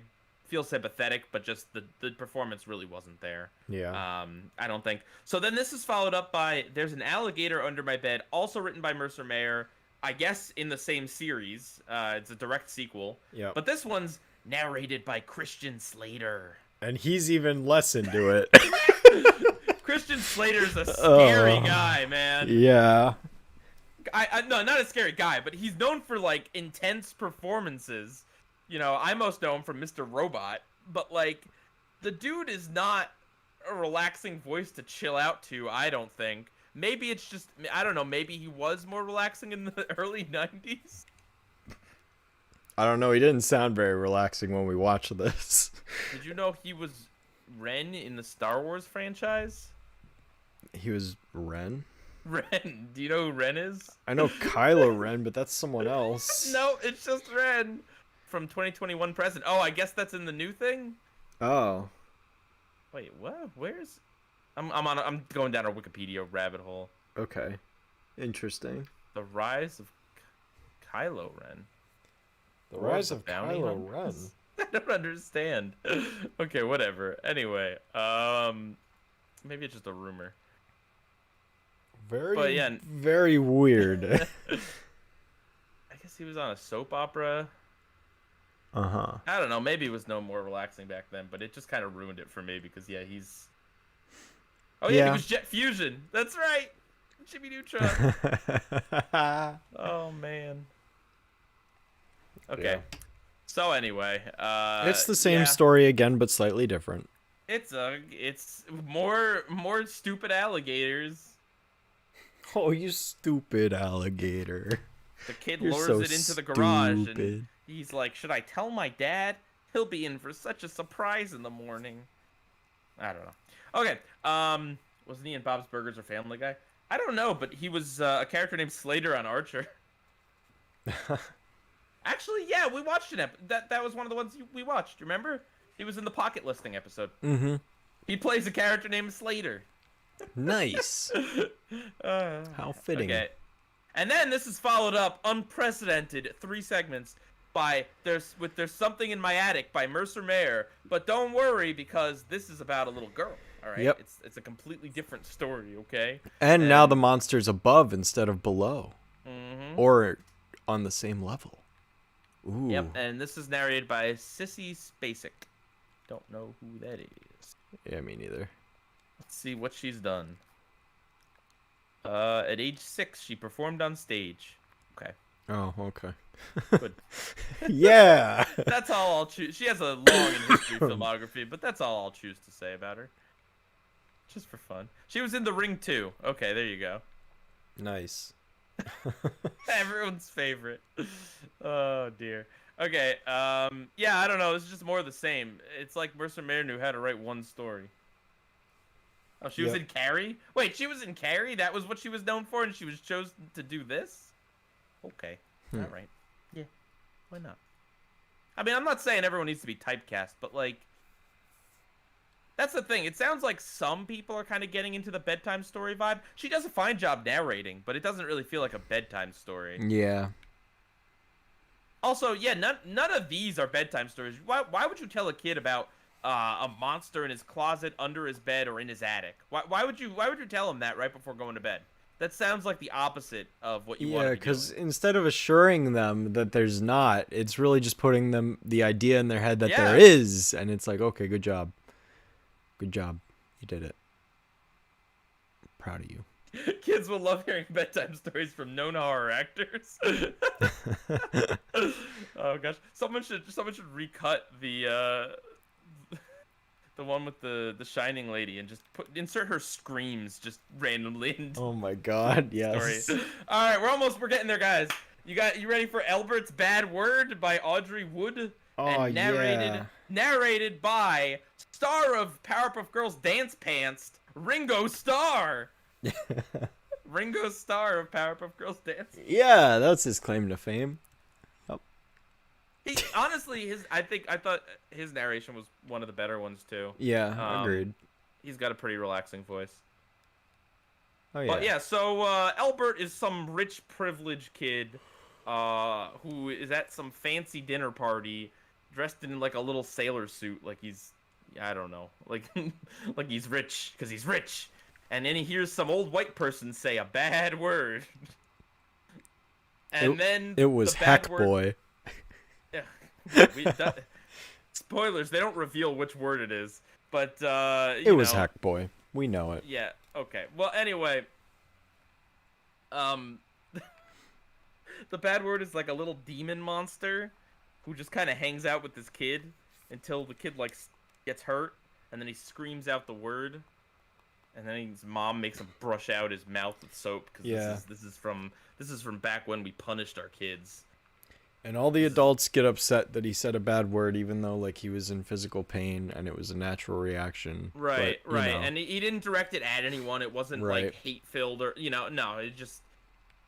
feel sympathetic, but just the performance really wasn't there. Yeah. I don't think. So then this is followed up by There's an Alligator Under My Bed, also written by Mercer Mayer, I guess in the same series. It's a direct sequel. Yeah. But this one's narrated by Christian Slater. And he's even less into it. Christian Slater's a scary guy, man. Yeah. No, not a scary guy, but he's known for like intense performances. You know, I'm most known from Mr. Robot, but like the dude is not a relaxing voice to chill out to, I don't think. Maybe it's just, I don't know, maybe he was more relaxing in the early 90s. I don't know, he didn't sound very relaxing when we watched this. Did you know he was Ren in the Star Wars franchise? He was Ren? Ren. Do you know who Ren is? I know Kylo Ren, but that's someone else. No, it's just Ren from 2021 present. Oh, I guess that's in the new thing? Oh. Wait, what? Where's... I'm going down a Wikipedia rabbit hole. Okay. Interesting. The Rise of Kylo Ren. The Rise of Kylo Ren. I don't understand. Okay, whatever. Anyway, maybe it's just a rumor. Very weird. I guess he was on a soap opera. Uh-huh. I don't know. Maybe it was no more relaxing back then, but it just kind of ruined it for me because, yeah, he's... Oh, yeah, he was Jet Fusion. That's right. Jimmy Neutron. Oh, man. Okay. Yeah. So, anyway. It's the same story again, but slightly different. It's more stupid alligators. Oh, you stupid alligator. The kid You're lures so it into the garage, stupid. and he's like, should I tell my dad? He'll be in for such a surprise in the morning. I don't know. Okay, wasn't he in Bob's Burgers or Family Guy? I don't know, but he was a character named Slater on Archer. Actually, yeah, we watched an that was one of the ones we watched, remember? He was in the Pocket Listing episode. Mm-hmm. He plays a character named Slater. Nice. How fitting. Okay. And then this is followed up, unprecedented, 3 segments by There's Something in My Attic by Mercer Mayer. But don't worry, because this is about a little girl. All right. Yep. It's a completely different story. Okay. And now the monster's above instead of below, or on the same level. Ooh. Yep. And this is narrated by Sissy Spacek. Don't know who that is. Yeah, me neither. Let's see what she's done. At age 6, she performed on stage. Okay. Oh, okay. Good. Yeah. That's all I'll choose. She has a long in history filmography, but that's all I'll choose to say about her. Just for fun. She was in The Ring too. Okay, there you go. Nice. Everyone's favorite. Oh dear. Okay. Yeah, I don't know. This is just more of the same. It's like Mercer Mayer knew how to write one story. Oh, she was in Carrie? Wait, she was in Carrie? That was what she was known for, and she was chosen to do this? Okay. All right. Yeah. Why not? I mean, I'm not saying everyone needs to be typecast, but, like, that's the thing. It sounds like some people are kind of getting into the bedtime story vibe. She does a fine job narrating, but it doesn't really feel like a bedtime story. Yeah. Also, yeah, none of these are bedtime stories. Why would you tell a kid about a monster in his closet, under his bed, or in his attic? Why would you tell him that right before going to bed? That sounds like the opposite of what you want to be doing. Yeah, because instead of assuring them that there's not, it's really just putting them the idea in their head that there is, and it's like, okay, good job. Good job. You did it. I'm proud of you. Kids will love hearing bedtime stories from known horror actors. Oh gosh, someone should recut the one with the Shining lady and just insert her screams just randomly into Oh my god, yes. story. All right, we're getting there, guys. You ready for Albert's Bad Word by Audrey Wood? Oh, and narrated by star of Powerpuff Girls Dance Pants, Ringo Starr. Ringo Starr of Powerpuff Girls Dance. Yeah, that's his claim to fame. He honestly, I thought his narration was one of the better ones too. Yeah, agreed. He's got a pretty relaxing voice. Oh yeah. But yeah, so Albert is some rich, privileged kid who is at some fancy dinner party dressed in like a little sailor suit, like he's, I don't know, like like he's rich because he's rich. And then he hears some old white person say a bad word. And then it was Heck Boy. Yeah. Spoilers, they don't reveal which word it is. But, it was Heck Boy. We know it. Yeah, okay. Well, anyway. The bad word is like a little demon monster who just kind of hangs out with this kid until the kid, like, gets hurt. And then he screams out the word. And then his mom makes him brush out his mouth with soap because this is from back when we punished our kids. And all the adults get upset that he said a bad word, even though like he was in physical pain and it was a natural reaction. Right, but, right. And he didn't direct it at anyone. It wasn't like hate filled or no. It just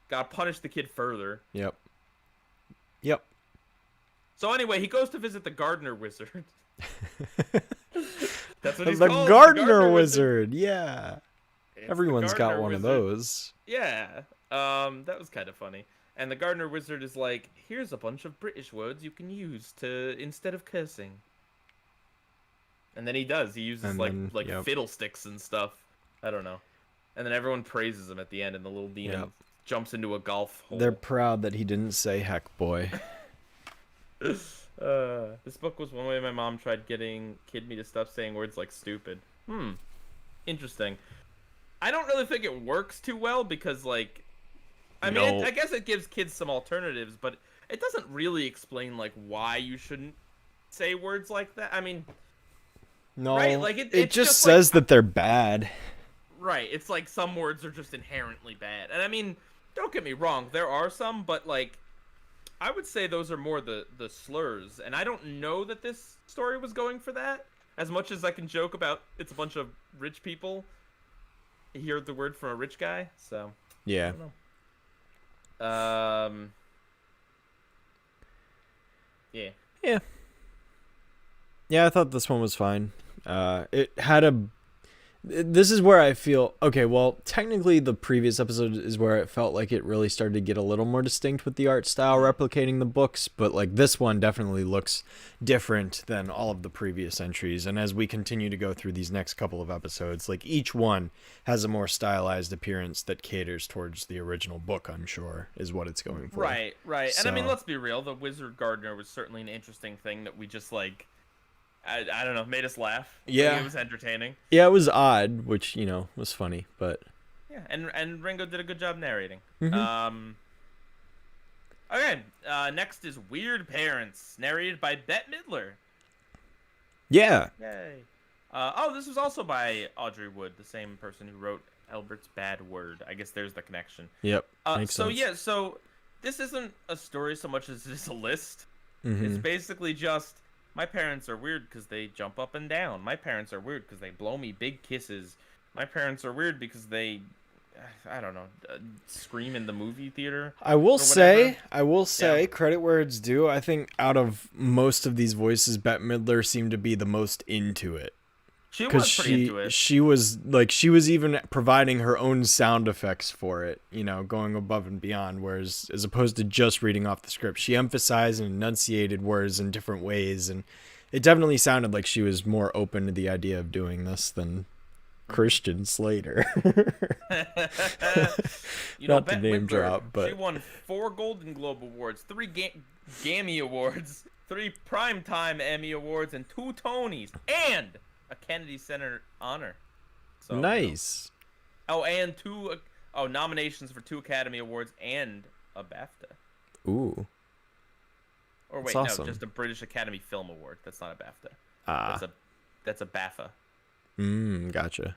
got punished the kid further. Yep. So anyway, he goes to visit the gardener wizard. That's what he's the called. Gardener Wizard. Yeah. It's Everyone's got one Wizard. of those. Yeah. That was kind of funny. And the Gardener Wizard is like, here's a bunch of British words you can use to instead of cursing. And then he does. He uses fiddlesticks and stuff. I don't know. And then everyone praises him at the end, and the little demon jumps into a golf hole. They're proud that he didn't say Heck Boy. This book was one way my mom tried getting me to stop saying words like stupid. Interesting. I don't really think it works too well because, like, I mean, I guess it gives kids some alternatives, but it doesn't really explain, like, why you shouldn't say words like that. I mean, no, right? Like, it just says that they're bad. Right. It's like some words are just inherently bad. And I mean, don't get me wrong, there are some, but, like, I would say those are more the slurs. And I don't know that this story was going for that. As much as I can joke about it's a bunch of rich people. He heard the word from a rich guy, so. Yeah. I don't know. Yeah. Yeah, I thought this one was fine. It had this is where I feel, okay, well, technically the previous episode is where it felt like it really started to get a little more distinct with the art style replicating the books, but like this one definitely looks different than all of the previous entries. And as we continue to go through these next couple of episodes, like each one has a more stylized appearance that caters towards the original book, I'm sure, is what it's going for. Right. And I mean, let's be real, the Wizard Gardener was certainly an interesting thing that we just like, I don't know, made us laugh. Yeah. Like, it was entertaining. Yeah, it was odd, which, was funny, but... Yeah, and Ringo did a good job narrating. Mm-hmm. Okay, next is Weird Parents, narrated by Bette Midler. Yeah. Yay. This was also by Audrey Wood, the same person who wrote Albert's Bad Word. I guess there's the connection. Yep, makes sense. Yeah, so this isn't a story so much as it is a list. Mm-hmm. It's basically just... My parents are weird because they jump up and down. My parents are weird because they blow me big kisses. My parents are weird because they, I don't know, scream in the movie theater. I will say, credit where it's due. I think out of most of these voices, Bette Midler seemed to be the most into it. She was pretty into it. She was even providing her own sound effects for it, going above and beyond. Whereas, as opposed to just reading off the script, she emphasized and enunciated words in different ways, and it definitely sounded like she was more open to the idea of doing this than Christian Slater. Not to name drop, but she won 4 Golden Globe Awards, 3 Gammy Awards, 3 Primetime Emmy Awards, and 2 Tonys, and a Kennedy Center honor. So, nice. And 2 nominations for 2 Academy Awards and a BAFTA. Ooh. Or wait, that's awesome. No, just a British Academy Film Award. That's not a BAFTA. That's a BAFTA. Gotcha.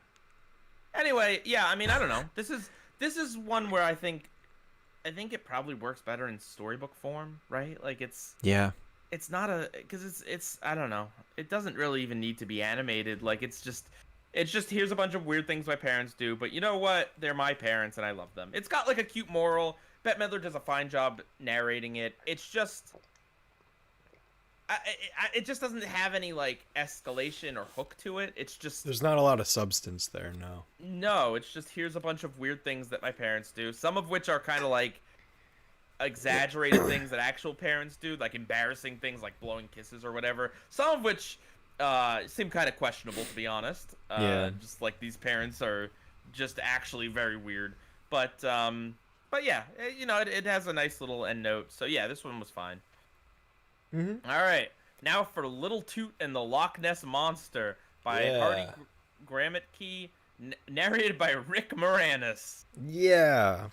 Anyway, yeah, I mean, I don't know. This is one where I think it probably works better in storybook form, right? Like it's not because it's I don't know. It doesn't really even need to be animated. Like it's just here's a bunch of weird things my parents do, but you know what? They're my parents and I love them. It's got like a cute moral. Bette Midler does a fine job narrating it. It's just it just doesn't have any like escalation or hook to it. It's just there's not a lot of substance there. No, it's just here's a bunch of weird things that my parents do. Some of which are kind of like exaggerated things that actual parents do, like embarrassing things like blowing kisses or whatever. Some of which seem kind of questionable, to be honest. Just like these parents are just actually very weird. But yeah, it has a nice little end note. So yeah, this one was fine. Mm-hmm. All right, now for Little Toot and the Loch Ness Monster by Hardy Gramitke, narrated by Rick Moranis. Yeah.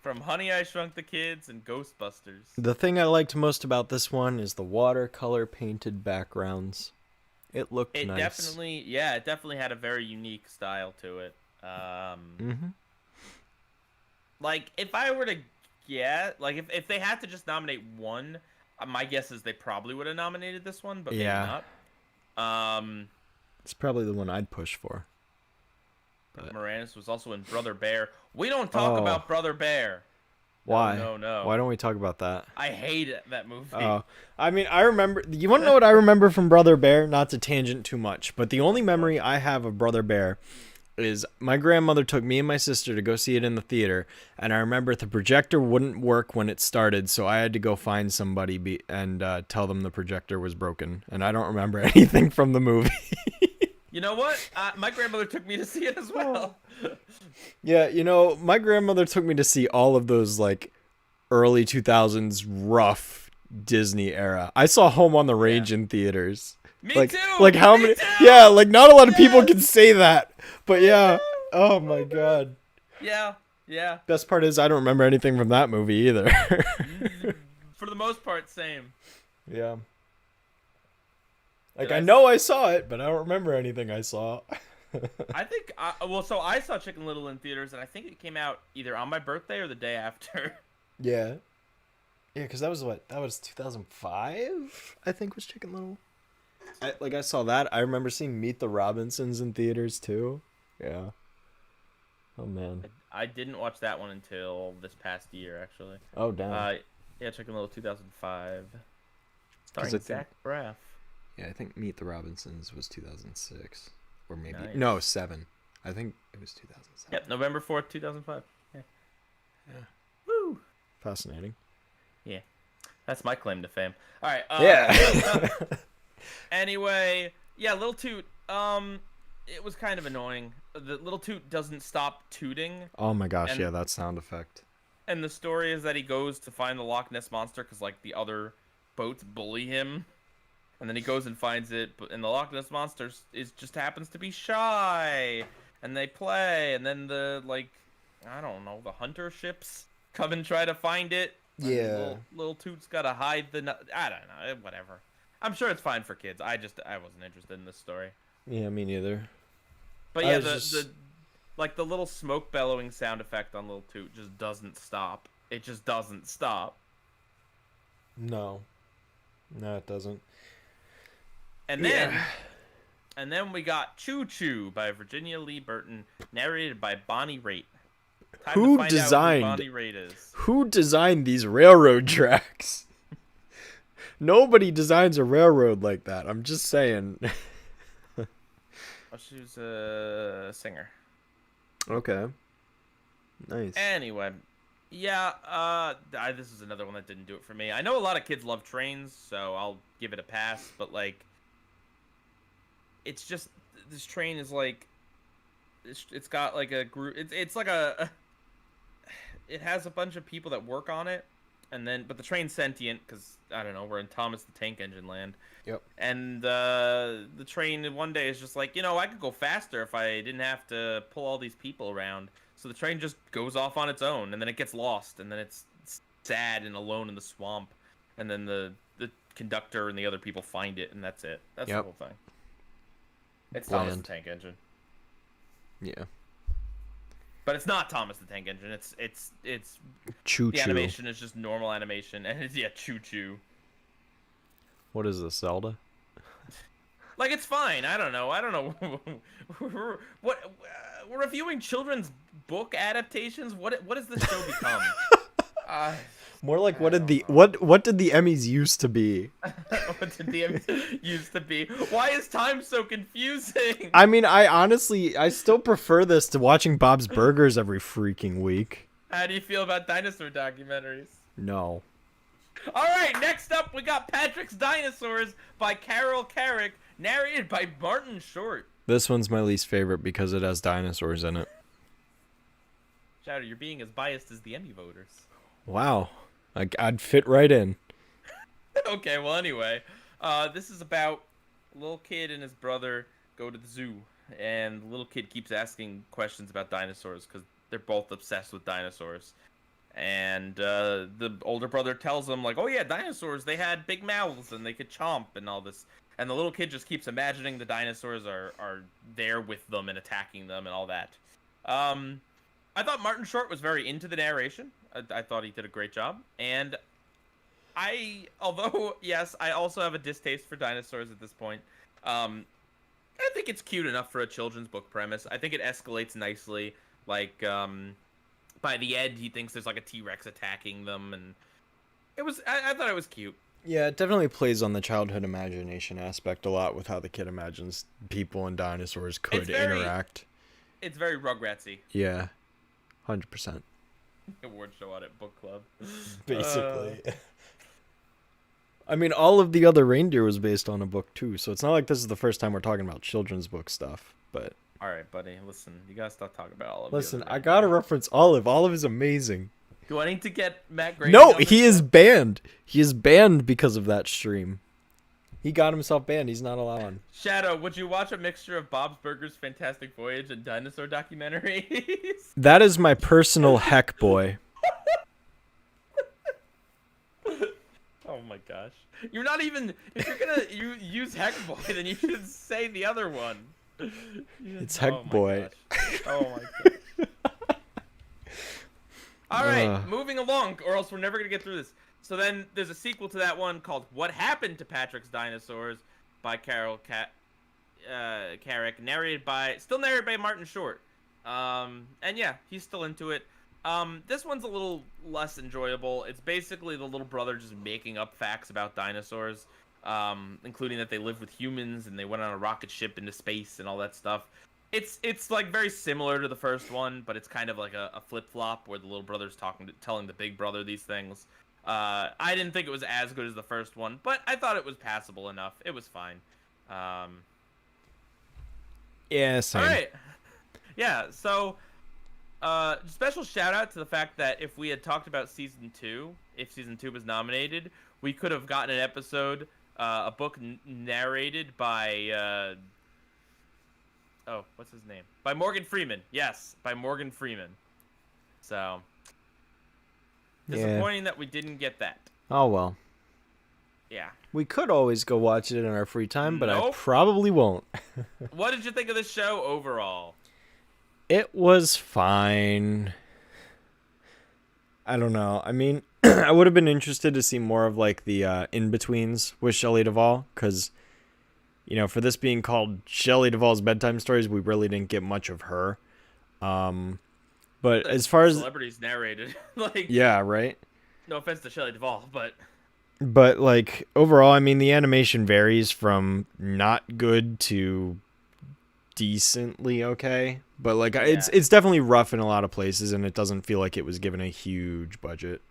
From Honey, I Shrunk the Kids and Ghostbusters. The thing I liked most about this one is the watercolor painted backgrounds. It looked nice. It definitely had a very unique style to it. Like, if I were to like, if they had to just nominate one, my guess is they probably would have nominated this one, but maybe not. It's probably the one I'd push for. But Moranis was also in Brother Bear. We don't talk about Brother Bear. Why? No. Why don't we talk about that? I hate that movie. Oh, I mean, I remember. You want to know what I remember from Brother Bear? Not to tangent too much, but the only memory I have of Brother Bear is my grandmother took me and my sister to go see it in the theater, and I remember the projector wouldn't work when it started, so I had to go find somebody and tell them the projector was broken, and I don't remember anything from the movie. You know what? My grandmother took me to see it as well. Yeah, my grandmother took me to see all of those, like, early 2000s rough Disney era. I saw Home on the Range in theaters. Me too! Like, how many? Too! Yeah, like, not a lot of people can say that. But, yeah. Oh, my God. Yeah. Best part is I don't remember anything from that movie either. For the most part, same. Yeah. Like, I know I saw it, but I don't remember anything I saw. I think, so I saw Chicken Little in theaters, and I think it came out either on my birthday or the day after. Yeah. Yeah, because that was 2005, I think, was Chicken Little. I saw that. I remember seeing Meet the Robinsons in theaters, too. Yeah. Oh, man. I didn't watch that one until this past year, actually. Oh, damn. Chicken Little 2005. Starring Zach Braff. Yeah, I think Meet the Robinsons was 2006. Or maybe... Nice. No, 7. I think it was 2007. Yep, November 4th, 2005. Yeah. Woo! Fascinating. Yeah. That's my claim to fame. All right. Yeah. Anyway, yeah, Little Toot, it was kind of annoying. The Little Toot doesn't stop tooting. Oh my gosh, yeah, that sound effect. And the story is that he goes to find the Loch Ness Monster because, like, the other boats bully him. And then he goes and finds it, and the Loch Ness Monster just happens to be shy. And they play, and then the hunter ships come and try to find it. Yeah. Little Toot's got to hide I don't know, whatever. I'm sure it's fine for kids. I wasn't interested in this story. Yeah, me neither. But yeah, the little smoke bellowing sound effect on Little Toot just doesn't stop. It just doesn't stop. No, it doesn't. And then we got Choo Choo by Virginia Lee Burton, narrated by Bonnie Raitt. Who designed these railroad tracks? Nobody designs a railroad like that. I'm just saying. She was a singer. Okay. Nice. Anyway, yeah, this is another one that didn't do it for me. I know a lot of kids love trains, so I'll give it a pass, but, like, it's just, this train is, like, it's got, like, a group, it's like it has a bunch of people that work on it, but the train's sentient, because, I don't know, we're in Thomas the Tank Engine land. Yep. And the train one day is just like, I could go faster if I didn't have to pull all these people around. So the train just goes off on its own, and then it gets lost, and then it's sad and alone in the swamp. And then the conductor and the other people find it, and that's it. That's the whole thing. It's Thomas the Tank Engine. Yeah. But it's not Thomas the Tank Engine. It's Choo Choo. The animation is just normal animation, and it's Choo Choo. What is this, Zelda? Like, it's fine. I don't know. We're reviewing children's book adaptations. What does this show become? More like what did the Emmys used to be? What did the Emmys used to be? Why is time so confusing? I mean, I still prefer this to watching Bob's Burgers every freaking week. How do you feel about dinosaur documentaries? No. All right, next up we got Patrick's Dinosaurs by Carol Carrick, narrated by Martin Short. This one's my least favorite because it has dinosaurs in it. Shadow, you're being as biased as the Emmy voters. Wow. I'd fit right in. Okay, well, anyway, this is about a little kid and his brother go to the zoo, and the little kid keeps asking questions about dinosaurs because they're both obsessed with dinosaurs. And the older brother tells him, like, oh yeah, dinosaurs, they had big mouths and they could chomp and all this. And the little kid just keeps imagining the dinosaurs are there with them and attacking them and all that. I thought Martin Short was very into the narration. I thought he did a great job. And although, yes, I also have a distaste for dinosaurs at this point, I think it's cute enough for a children's book premise. I think it escalates nicely. Like, by the end, he thinks there's like a T-Rex attacking them, and I thought it was cute. Yeah, it definitely plays on the childhood imagination aspect a lot with how the kid imagines people and dinosaurs could interact. It's very Rugratsy. Yeah, 100%. Award show audit book club. Basically. I mean, all of the other reindeer was based on a book too, so it's not like this is the first time we're talking about children's book stuff, but... All right, buddy, listen, you gotta stop talking about Olive. Listen, I gotta reference Olive. Olive is amazing. Do I need to get Matt Grady? No, he is banned. He is banned because of that stream. He got himself banned. He's not allowed. Shadow, would you watch a mixture of Bob's Burgers, Fantastic Voyage, and dinosaur documentaries? That is my personal heck boy. Oh my gosh. You're not even... If you're gonna use Heck Boy, then you should say the other one. It's Heck Boy. Gosh. Oh my gosh. All right, moving along, or else we're never going to get through this. So then there's a sequel to that one called What Happened to Patrick's Dinosaurs by Carol Carrick, still narrated by Martin Short. And yeah, he's still into it. This one's a little less enjoyable. It's basically the little brother just making up facts about dinosaurs, including that they lived with humans and they went on a rocket ship into space and all that stuff. It's like very similar to the first one, but it's kind of like a flip-flop where the little brother's telling the big brother these things. I didn't think it was as good as the first one, but I thought it was passable enough. It was fine. Yeah, same. All right. Yeah, so special shout out to the fact that if we had talked about season 2, if season 2 was nominated, we could have gotten an episode, a book narrated by what's his name? By Morgan Freeman. Yes, by Morgan Freeman. So disappointing that we didn't get that. Oh well. Yeah. We could always go watch it in our free time, but Nope. I probably won't. What did you think of the show overall? It was fine. I don't know. I mean, I would have been interested to see more of like the in-betweens with Shelley Duvall, because, you know, for this being called Shelley Duvall's Bedtime Stories, we really didn't get much of her. But as far as celebrities narrated, like, yeah, right. No offense to Shelley Duvall, but like overall, I mean, the animation varies from not good to decently okay. But like, it's definitely rough in a lot of places, and it doesn't feel like it was given a huge budget.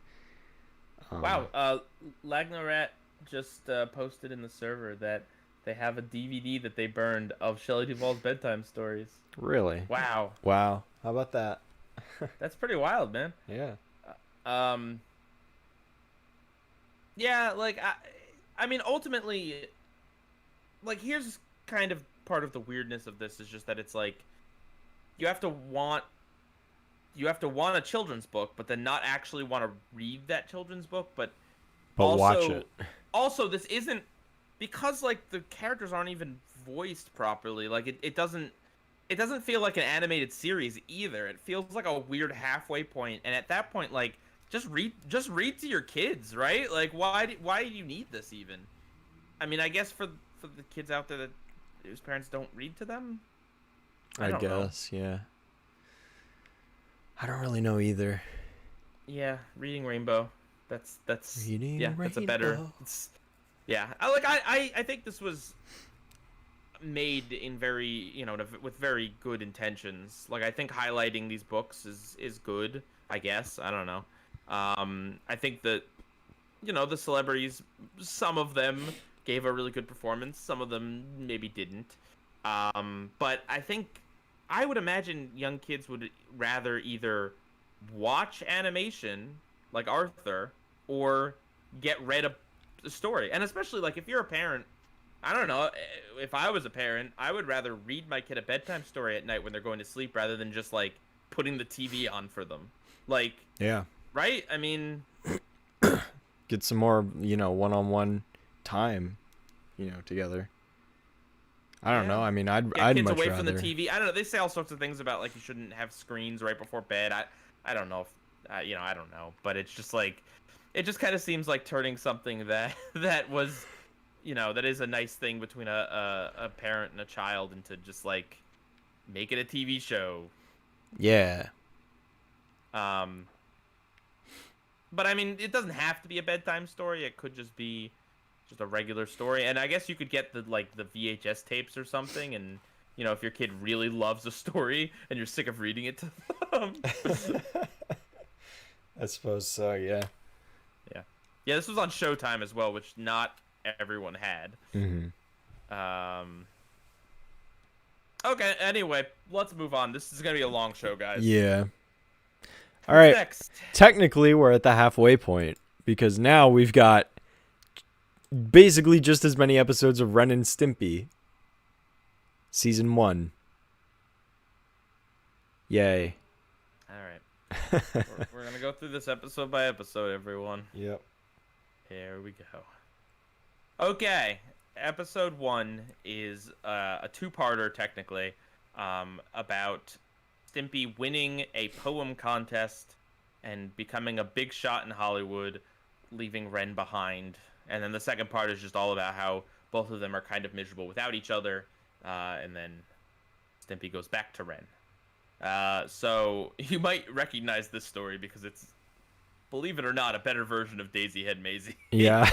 Wow, Lagnarat just posted in the server that they have a DVD that they burned of Shelley Duvall's Bedtime Stories. Really? Wow. How about that? That's pretty wild, man. Yeah. Yeah, like, I mean, ultimately, like, here's kind of part of the weirdness of this is just that it's like, you have to want a children's book, but then not actually want to read that children's book, but also, watch it. Also, this isn't, because like the characters aren't even voiced properly. Like it doesn't feel like an animated series either. It feels like a weird halfway point, and at that point, like just read to your kids, right? Like why do you need this even? I mean, I guess for the kids out there that whose parents don't read to them. I guess, yeah. I don't really know either. Yeah, Reading Rainbow. That's Reading Rainbow. That's a better. Yeah, I think this was made in very, with very good intentions. Like, I think highlighting these books is good, I guess. I don't know. I think that, the celebrities, some of them gave a really good performance. Some of them maybe didn't. But I would imagine young kids would rather either watch animation like Arthur or read a story. And especially like if you're a parent, I don't know, if I was a parent, I would rather read my kid a bedtime story at night when they're going to sleep rather than just like putting the TV on for them. Like, yeah. Right? I mean, get some more, one-on-one time, together. I don't know. I mean, I'd kids much away rather. from the TV. I don't know. They say all sorts of things about like you shouldn't have screens right before bed. I don't know if I don't know, but it's just like it just kind of seems like turning something that was, that is a nice thing between a parent and a child into just like make it a TV show. Yeah. But I mean, it doesn't have to be a bedtime story. It could just be just a regular story. And I guess you could get the VHS tapes or something. And, if your kid really loves a story and you're sick of reading it to them. I suppose so, yeah. Yeah. Yeah, this was on Showtime as well, which not everyone had. Mm-hmm. Okay, anyway, let's move on. This is going to be a long show, guys. Yeah. All right. Next. Technically, we're at the halfway point because now we've got basically just as many episodes of Ren and Stimpy. Season 1. Yay. All right. we're going to go through this episode by episode, everyone. Yep. Here we go. Okay. Episode 1 is a two-parter, technically, about Stimpy winning a poem contest and becoming a big shot in Hollywood, leaving Ren behind. And then the second part is just all about how both of them are kind of miserable without each other. And then Stimpy goes back to Ren. So you might recognize this story because it's, believe it or not, a better version of Daisy Head Maisie. Yeah.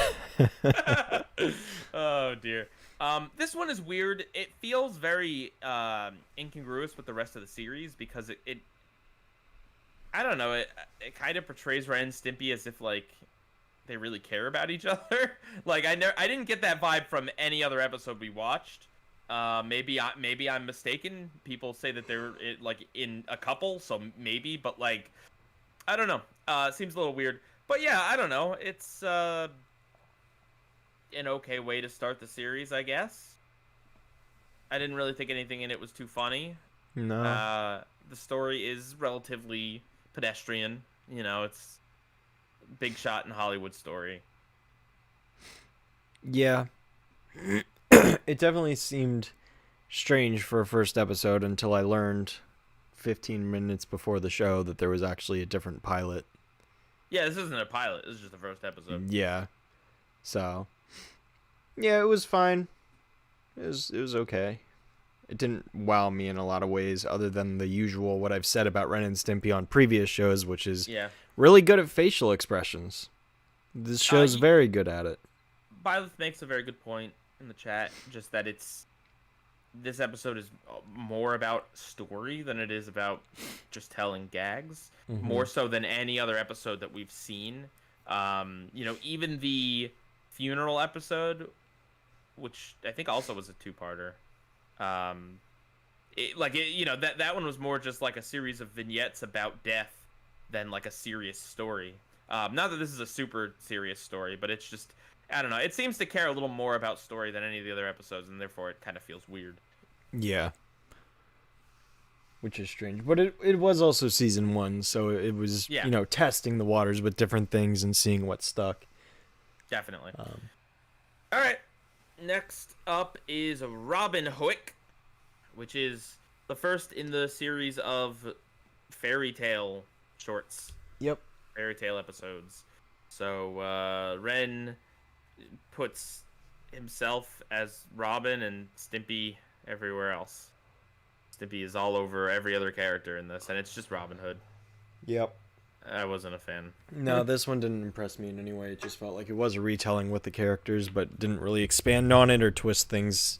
Oh, dear. This one is weird. It feels very incongruous with the rest of the series because it I don't know, it kind of portrays Ren and Stimpy as if like they really care about each other. Like I didn't get that vibe from any other episode we watched. Maybe I'm mistaken. People say that they're like in a couple, so maybe, but like I don't know. It seems a little weird. But yeah, I don't know. It's an okay way to start the series, I guess. I didn't really think anything in it was too funny. No. The story is relatively pedestrian. It's a big shot in Hollywood story. Yeah. It definitely seemed strange for a first episode until I learned 15 minutes before the show that there was actually a different pilot. Yeah, this isn't a pilot. This is just the first episode. Yeah. So, yeah, it was fine. It was okay. It didn't wow me in a lot of ways other than the usual what I've said about Ren and Stimpy on previous shows, which is really good at facial expressions. This show's very good at it. Violet makes a very good point in the chat, just that this episode is more about story than it is about just telling gags. Mm-hmm. More so than any other episode that we've seen. Even the funeral episode, which I think also was a two-parter. That one was more just like a series of vignettes about death than like a serious story. Not that this is a super serious story, but it's just, I don't know. It seems to care a little more about story than any of the other episodes, and therefore it kind of feels weird. Yeah. Which is strange. But it was also season 1, so it was, testing the waters with different things and seeing what stuck. Definitely. All right. Next up is Robin Hood, which is the first in the series of fairy tale shorts. Yep. Fairy tale episodes. So Ren puts himself as Robin and Stimpy everywhere else. Stimpy is all over every other character in this, and it's just Robin Hood. Yep. I wasn't a fan. No, this one didn't impress me in any way. It just felt like it was a retelling with the characters, but didn't really expand on it or twist things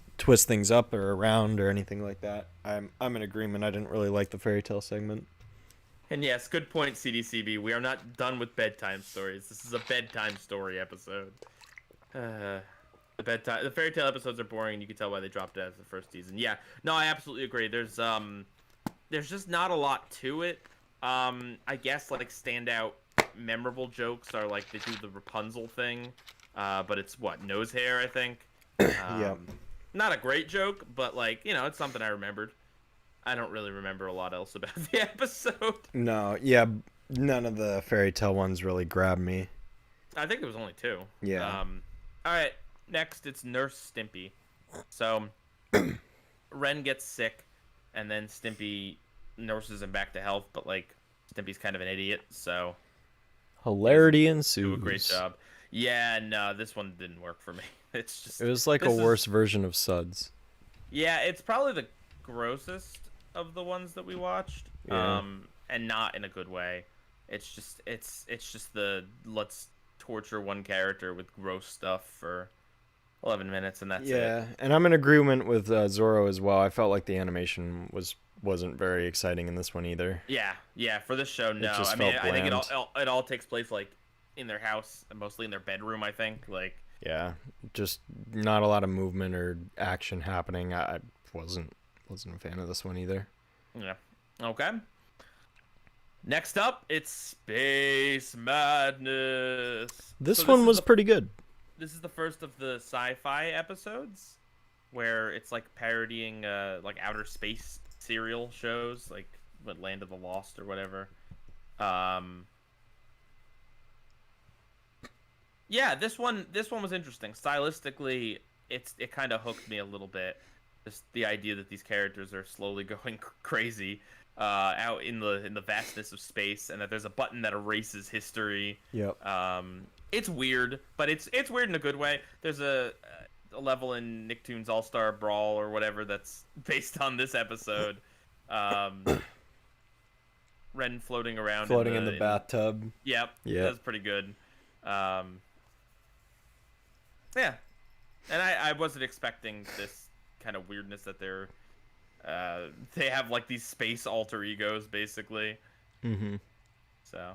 up or around or anything like that. I'm in agreement. I didn't really like the fairy tale segment. And yes, good point, CDCB. We are not done with bedtime stories. This is a bedtime story episode. The fairy tale episodes are boring, and you can tell why they dropped it after the first season. Yeah, no, I absolutely agree. There's just not a lot to it. I guess like standout memorable jokes are like they do the Rapunzel thing, but it's what, nose hair, I think. Yeah. Not a great joke, but like, you know, it's something I remembered. I don't really remember a lot else about the episode. No, yeah, none of the fairy tale ones really grabbed me. I think there was only 2. Yeah. All right, next it's Nurse Stimpy. So Ren gets sick, and then Stimpy nurses him back to health, but like Stimpy's kind of an idiot, so Hilarity ensues. do a great job. Yeah, no, this one didn't work for me. It's just, It was like a worse version of Suds. yeah, it's probably the grossest of the ones that we watched. Yeah. And not in a good way. It's just the let's torture one character with gross stuff for 11 minutes and that's it. Yeah, and I'm in agreement with Zorro as well. I felt like the animation wasn't very exciting in this one either. Yeah, for this show, no. just I mean, felt I think bland. it all takes place like in their house, and mostly in their bedroom, I think. Like, Yeah, just not a lot of movement or action happening. I wasn't a fan of this one either. yeah. Okay. Next up, it's Space Madness. This So one is was the- pretty good. This is the first of the sci-fi episodes where it's like parodying like outer space serial shows, like what, Land of the Lost or whatever. Yeah, this one was interesting. Stylistically, it kind of hooked me a little bit. Just the idea that these characters are slowly going crazy out in the vastness of space, and that there's a button that erases history. Yep. It's weird, but it's weird in a good way. There's a level in Nicktoons All-Star Brawl or whatever that's based on this episode. Ren floating around, Floating in the bathtub. Yep. Yeah. That's pretty good. Yeah, and I wasn't expecting this kind of weirdness that they have like these space alter egos basically. Mm-hmm. So.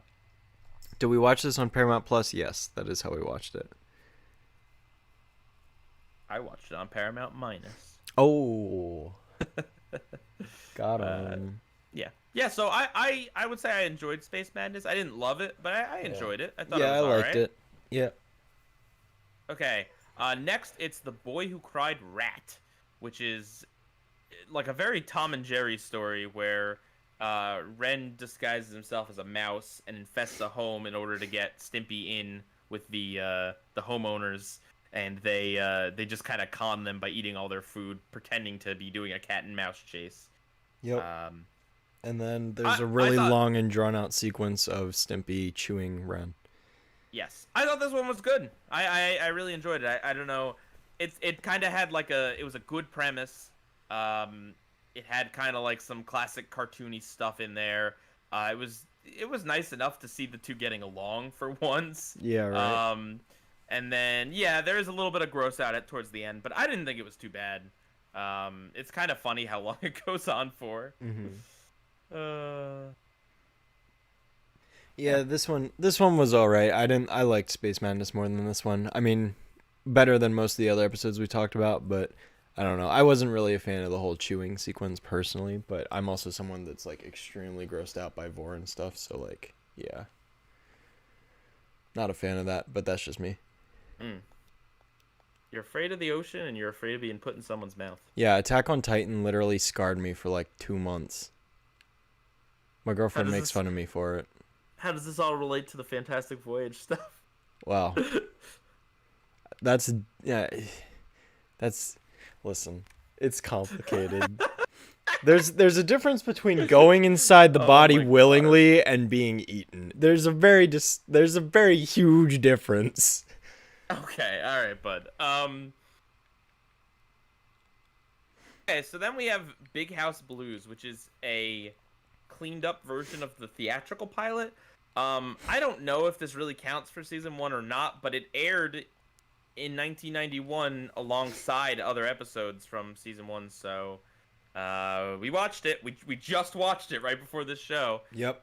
Did we watch this on Paramount Plus? Yes, that is how we watched it. I watched it on Paramount Minus. Oh. Got him. Yeah. So I would say I enjoyed Space Madness. I didn't love it, but I enjoyed it. I thought Yeah, it was I liked alright. it. Yeah. Okay. Next, it's The Boy Who Cried Rat, which is like a very Tom and Jerry story where Ren disguises himself as a mouse and infests a home in order to get Stimpy in with the homeowners, and they just kind of con them by eating all their food, pretending to be doing a cat and mouse chase. Yep. And then there's I a really thought- long and drawn out sequence of Stimpy chewing Ren. Yes, I thought this one was good. I really enjoyed it. I don't know, it kind of had like it was a good premise. It had kind of like some classic cartoony stuff in there. It was nice enough to see the two getting along for once. Yeah, right. And then there is a little bit of gross out towards the end, but I didn't think it was too bad. It's kind of funny how long it goes on for. Mm-hmm. Yeah, this one was all right. I liked Space Madness more than this one. I mean, better than most of the other episodes we talked about, but I don't know. I wasn't really a fan of the whole chewing sequence personally, but I'm also someone that's like extremely grossed out by vor and stuff, so like, yeah. Not a fan of that, but that's just me. You're afraid of the ocean and you're afraid of being put in someone's mouth. Yeah, Attack on Titan literally scarred me for like 2 months. My girlfriend makes fun of me for it. How does this all relate to the Fantastic Voyage stuff? Wow. Listen, it's complicated. There's a difference between going inside the body willingly and being eaten. There's a very huge difference. Okay, all right, bud. Okay, so then we have Big House Blues, which is a cleaned up version of the theatrical pilot. I don't know if this really counts for season 1 or not, but it aired in 1991 alongside other episodes from season 1, so we watched it. We just watched it right before this show. Yep.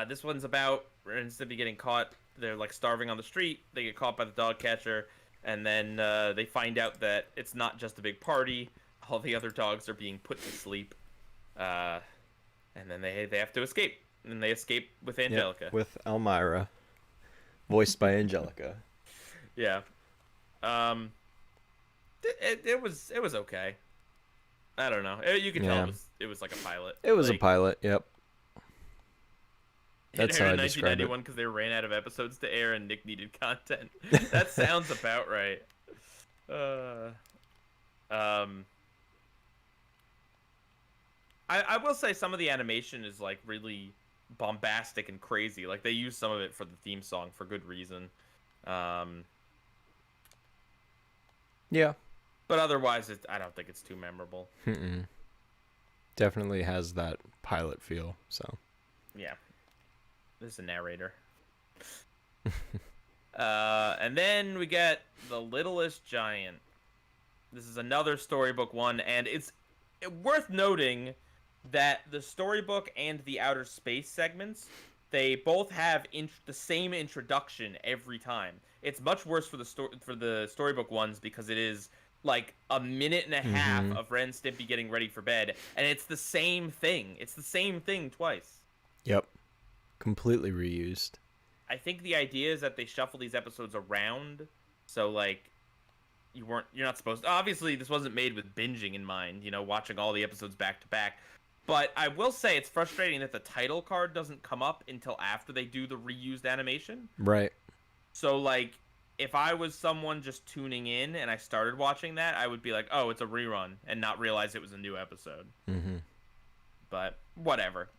This one's about Ren and Stimpy getting caught. They're like starving on the street. They get caught by the dog catcher, and then they find out that it's not just a big party. All the other dogs are being put to sleep, and then they have to escape. And they escape with Angelica. Yep, with Elmira, voiced by Angelica. Yeah. It was okay. I don't know. You can tell it was like a pilot. It was a pilot. Yep. That's how I describe it. 1991 because they ran out of episodes to air and Nick needed content. That sounds about right. I will say some of the animation is like really bombastic and crazy. Like they use some of it for the theme song for good reason. Yeah. But otherwise, I don't think it's too memorable. Definitely has that pilot feel. So. Yeah. This is a narrator. And then we get The Littlest Giant. This is another storybook one, and it's worth noting that the storybook and the outer space segments, they both have the same introduction every time. It's much worse for the storybook ones because it is like a minute and a half of Ren and Stimpy getting ready for bed, and it's the same thing. It's the same thing twice. Yep. Completely reused. I think the idea is that they shuffle these episodes around, so like you're not supposed to, obviously this wasn't made with binging in mind, watching all the episodes back to back. But I will say it's frustrating that the title card doesn't come up until after they do the reused animation. Right. So like if I was someone just tuning in and I started watching that, I would be like, "Oh, it's a rerun," and not realize it was a new episode. But whatever.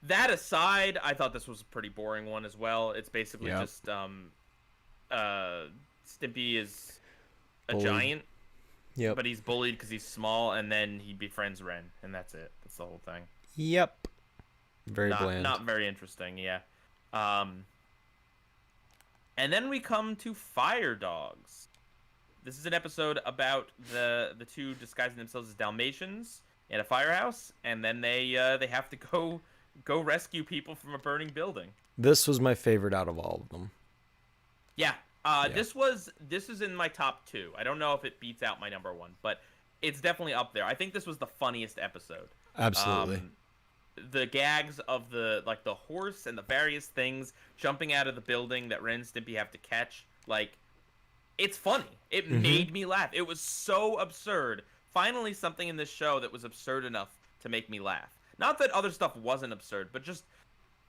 That aside, I thought this was a pretty boring one as well. It's basically just Stimpy is a giant, but he's bullied because he's small, and then he befriends Ren, and that's it. That's the whole thing. Yep. Very bland. Not very interesting, yeah. And then we come to Fire Dogs. This is an episode about the two disguising themselves as Dalmatians in a firehouse, and then they have to go rescue people from a burning building. This was my favorite out of all of them. Yeah. This is in my top 2. I don't know if it beats out my number 1, but it's definitely up there. I think this was the funniest episode. Absolutely. The gags of the horse and the various things jumping out of the building that Ren and Stimpy have to catch, like, it's funny. It made me laugh. It was so absurd. Finally, something in this show that was absurd enough to make me laugh. Not that other stuff wasn't absurd, but just,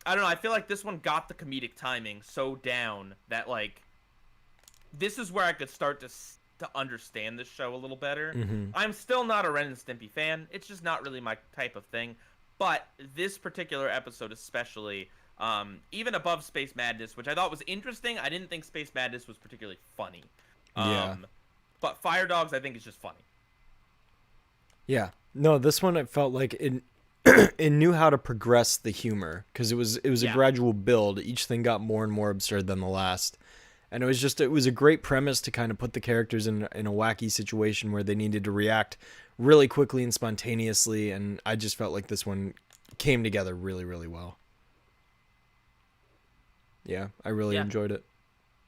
I don't know, I feel like this one got the comedic timing so down that, like, this is where I could start to understand this show a little better. I'm still not a Ren and Stimpy fan. It's just not really my type of thing. But this particular episode especially, even above Space Madness, which I thought was interesting, I didn't think Space Madness was particularly funny. But Fire Dogs, I think, is just funny. Yeah. No, this one, it felt like it knew how to progress the humor, because it was a gradual build. Each thing got more and more absurd than the last. And it was a great premise to kind of put the characters in a wacky situation where they needed to react really quickly and spontaneously, and I just felt like this one came together really, really well. Yeah, I really enjoyed it.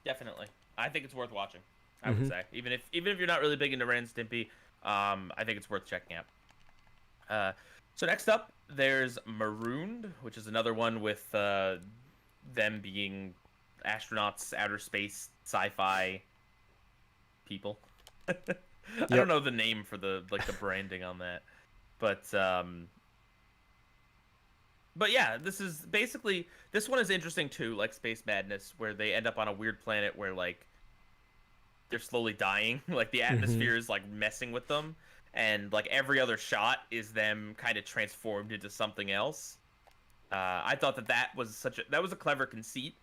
Definitely. I think it's worth watching, I would say. Even if you're not really big into Ren and Stimpy, I think it's worth checking out. So next up, there's Marooned, which is another one with them being astronauts, outer space, sci-fi people. I don't know the name for the branding on that, but yeah, this one is interesting too, like Space Madness, where they end up on a weird planet where like they're slowly dying, like the atmosphere is like messing with them, and like every other shot is them kind of transformed into something else. I thought that was a clever conceit.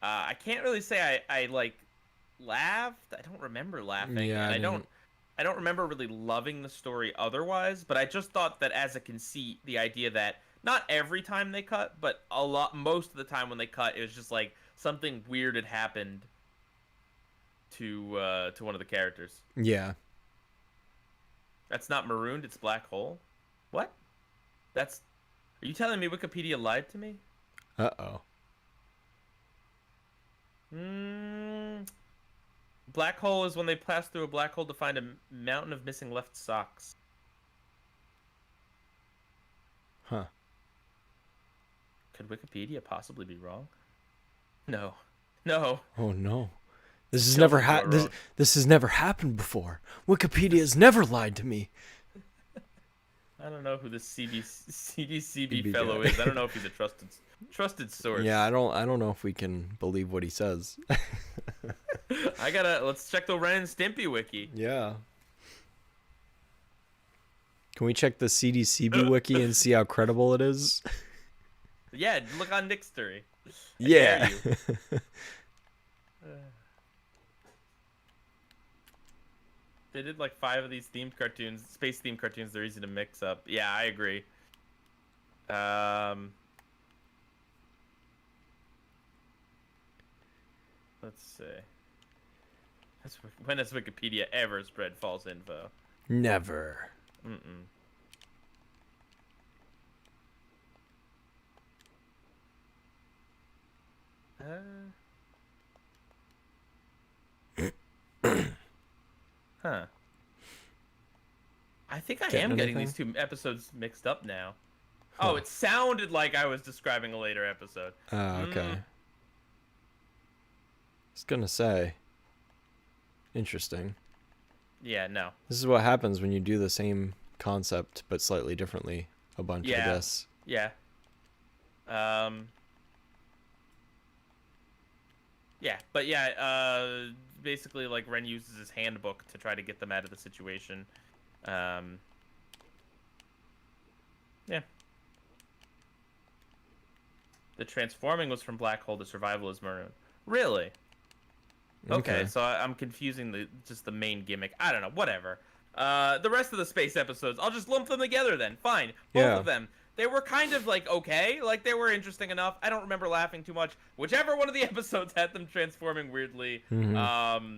I can't really say I like laughed. I don't remember laughing. Yeah, and I don't remember really loving the story otherwise, but I just thought that as a conceit, the idea that not every time they cut, but most of the time when they cut, it was just like something weird had happened to one of the characters. Yeah. That's not Marooned, it's Black Hole. What? Are you telling me Wikipedia lied to me? Uh-oh. Black hole is when they pass through a black hole to find a mountain of missing left socks. Huh. Could Wikipedia possibly be wrong? No. No. Oh no. This has never this has never happened before. Wikipedia has never lied to me. I don't know who this CBCB fellow is. I don't know if he's a trusted source. Yeah, I don't know if we can believe what he says. Let's check the Ren and Stimpy wiki. Yeah. Can we check the CDCB wiki and see how credible it is? Yeah, look on Nixtory. Yeah. They did like 5 of these themed cartoons, space themed cartoons. They're easy to mix up. Yeah, I agree. Let's see. When has Wikipedia ever spread false info? Never. Huh. I think I am getting these 2 episodes mixed up now. Huh. Oh, it sounded like I was describing a later episode. Oh, okay. I was gonna say. Interesting. Yeah, no. This is what happens when you do the same concept but slightly differently a bunch, I guess. Yeah. Yeah, but yeah, basically, like, Ren uses his handbook to try to get them out of the situation. Yeah. The transforming was from black hole, the survival is maroon. Really? Okay, so I'm confusing just the main gimmick. I don't know, whatever. The rest of the space episodes, I'll just lump them together then. Fine. Both of them. They were kind of like okay, like they were interesting enough. I don't remember laughing too much. Whichever one of the episodes had them transforming weirdly, was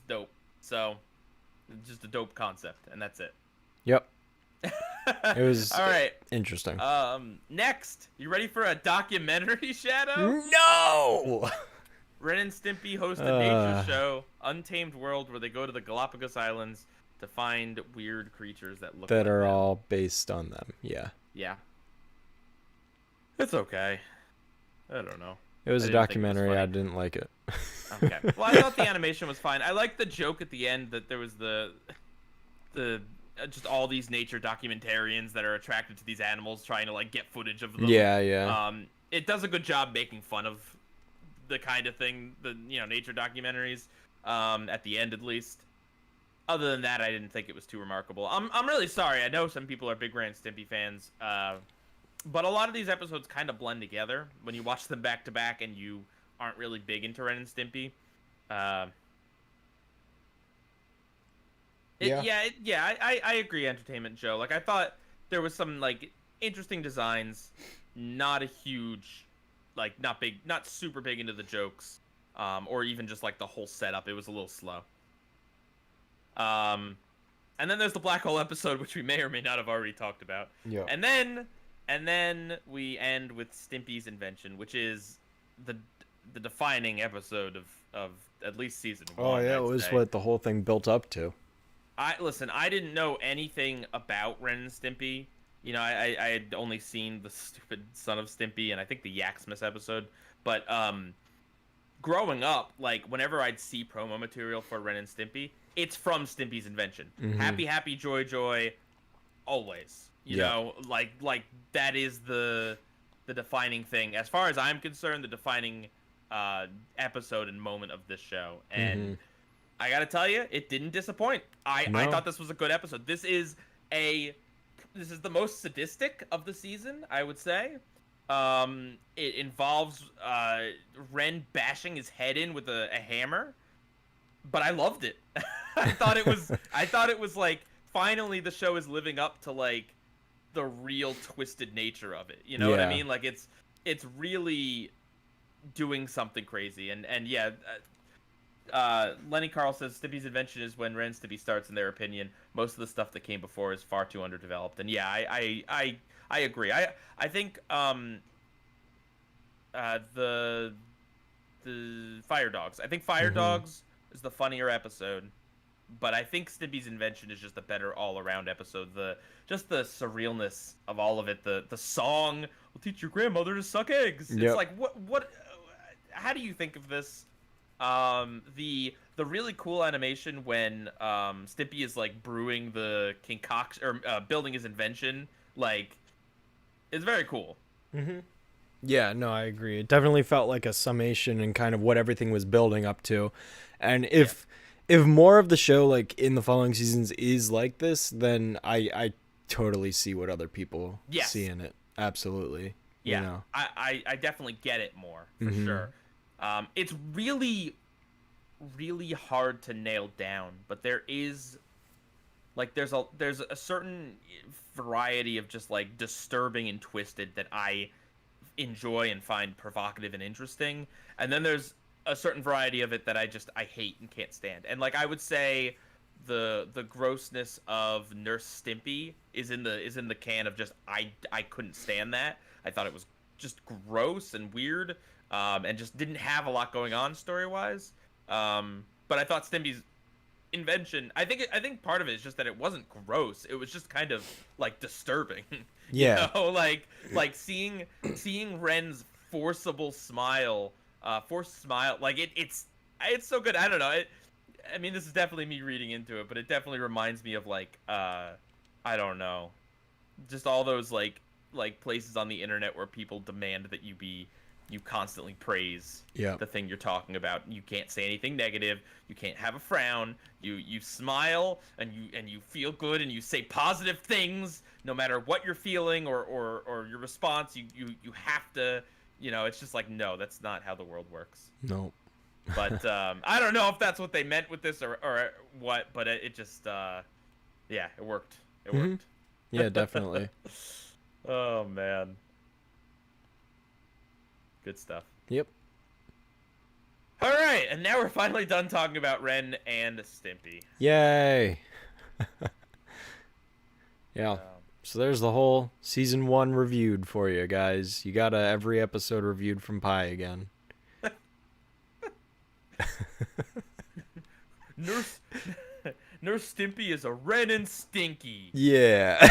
dope. So, just a dope concept, and that's it. Yep. It was all right. Interesting. Next, you ready for a documentary, Shadow? No. Ren and Stimpy host a nature show, Untamed World, where they go to the Galapagos Islands to find weird creatures that look that like are them. all based on them. Yeah. Yeah. It's okay. I don't know. It was a documentary. I didn't like it. Okay. Well, I thought the animation was fine. I liked the joke at the end that there was the just all these nature documentarians that are attracted to these animals trying to like get footage of them. Yeah, yeah. It does a good job making fun of the kind of thing, nature documentaries, at the end at least. Other than that, I didn't think it was too remarkable. I'm really sorry. I know some people are big Ren and Stimpy fans, but a lot of these episodes kind of blend together when you watch them back to back and you aren't really big into Ren and Stimpy. I agree. Entertainment Joe. Like I thought there was some like interesting designs, not a huge, like not super big into the jokes, or even just like the whole setup. It was a little slow. And then there's the black hole episode, which we may or may not have already talked about. Yeah. And then we end with Stimpy's Invention, which is the defining episode of at least season 1. Oh yeah, it was what the whole thing built up to. I didn't know anything about Ren and Stimpy. I had only seen the stupid Son of Stimpy and I think the Yaxmas episode. But growing up, like whenever I'd see promo material for Ren and Stimpy, it's from Stimpy's Invention. Mm-hmm. Happy, happy, joy, joy, always. You know, like that is the defining thing. As far as I'm concerned, the defining episode and moment of this show. And I gotta tell you, it didn't disappoint. I thought this was a good episode. This is the most sadistic of the season, I would say. It involves Ren bashing his head in with a hammer, but I loved it. I thought it was like finally the show is living up to like the real twisted nature of it. You know what I mean? Like it's really doing something crazy. And Lenny Carl says Stimpy's invention is when Ren and Stimpy starts. In their opinion, most of the stuff that came before is far too underdeveloped. And yeah, I agree. I think the Fire Dogs. I think Fire Dogs is the funnier episode, but I think Stimpy's invention is just a better all around episode. Just the surrealness of all of it. The song will teach your grandmother to suck eggs. Yep. It's like what? How do you think of this? The really cool animation when Stimpy is like brewing the concoction or building his invention, like, it's very cool. Yeah, no, I agree. It definitely felt like a summation and kind of what everything was building up to. And if more of the show, like, in the following seasons is like this, then I totally see what other people see in it. Absolutely. Yeah, you know? I definitely get it more, for sure. It's really, really hard to nail down, but there is, like, there's a certain variety of just, like, disturbing and twisted that I enjoy and find provocative and interesting, and then there's a certain variety of it that I hate and can't stand. And, like, I would say the grossness of Nurse Stimpy is in the can of just I couldn't stand that. I thought it was just gross and weird, and just didn't have a lot going on story-wise. But I thought Stimpy's invention, I think part of it is just that it wasn't gross. It was just kind of, like, disturbing. Yeah. You know, like seeing Ren's forced smile, like, it's so good. I don't know. I mean, this is definitely me reading into it, but it definitely reminds me of, like, I don't know, just all those like places on the internet where people demand that you constantly praise the thing you're talking about. You can't say anything negative. You can't have a frown. You smile and you feel good and you say positive things no matter what you're feeling or your response. You have to, you know, it's just like, no, that's not how the world works. No. But I don't know if that's what they meant with this or what, but it just yeah, it worked. It worked. Yeah, definitely. Oh man. Good stuff. Yep. All right, and now we're finally done talking about Ren and Stimpy. Yay. Yeah. So there's the whole season 1 reviewed for you guys. You got every episode reviewed from Pi again. Nurse Stimpy is a Ren and Stinky. Yeah.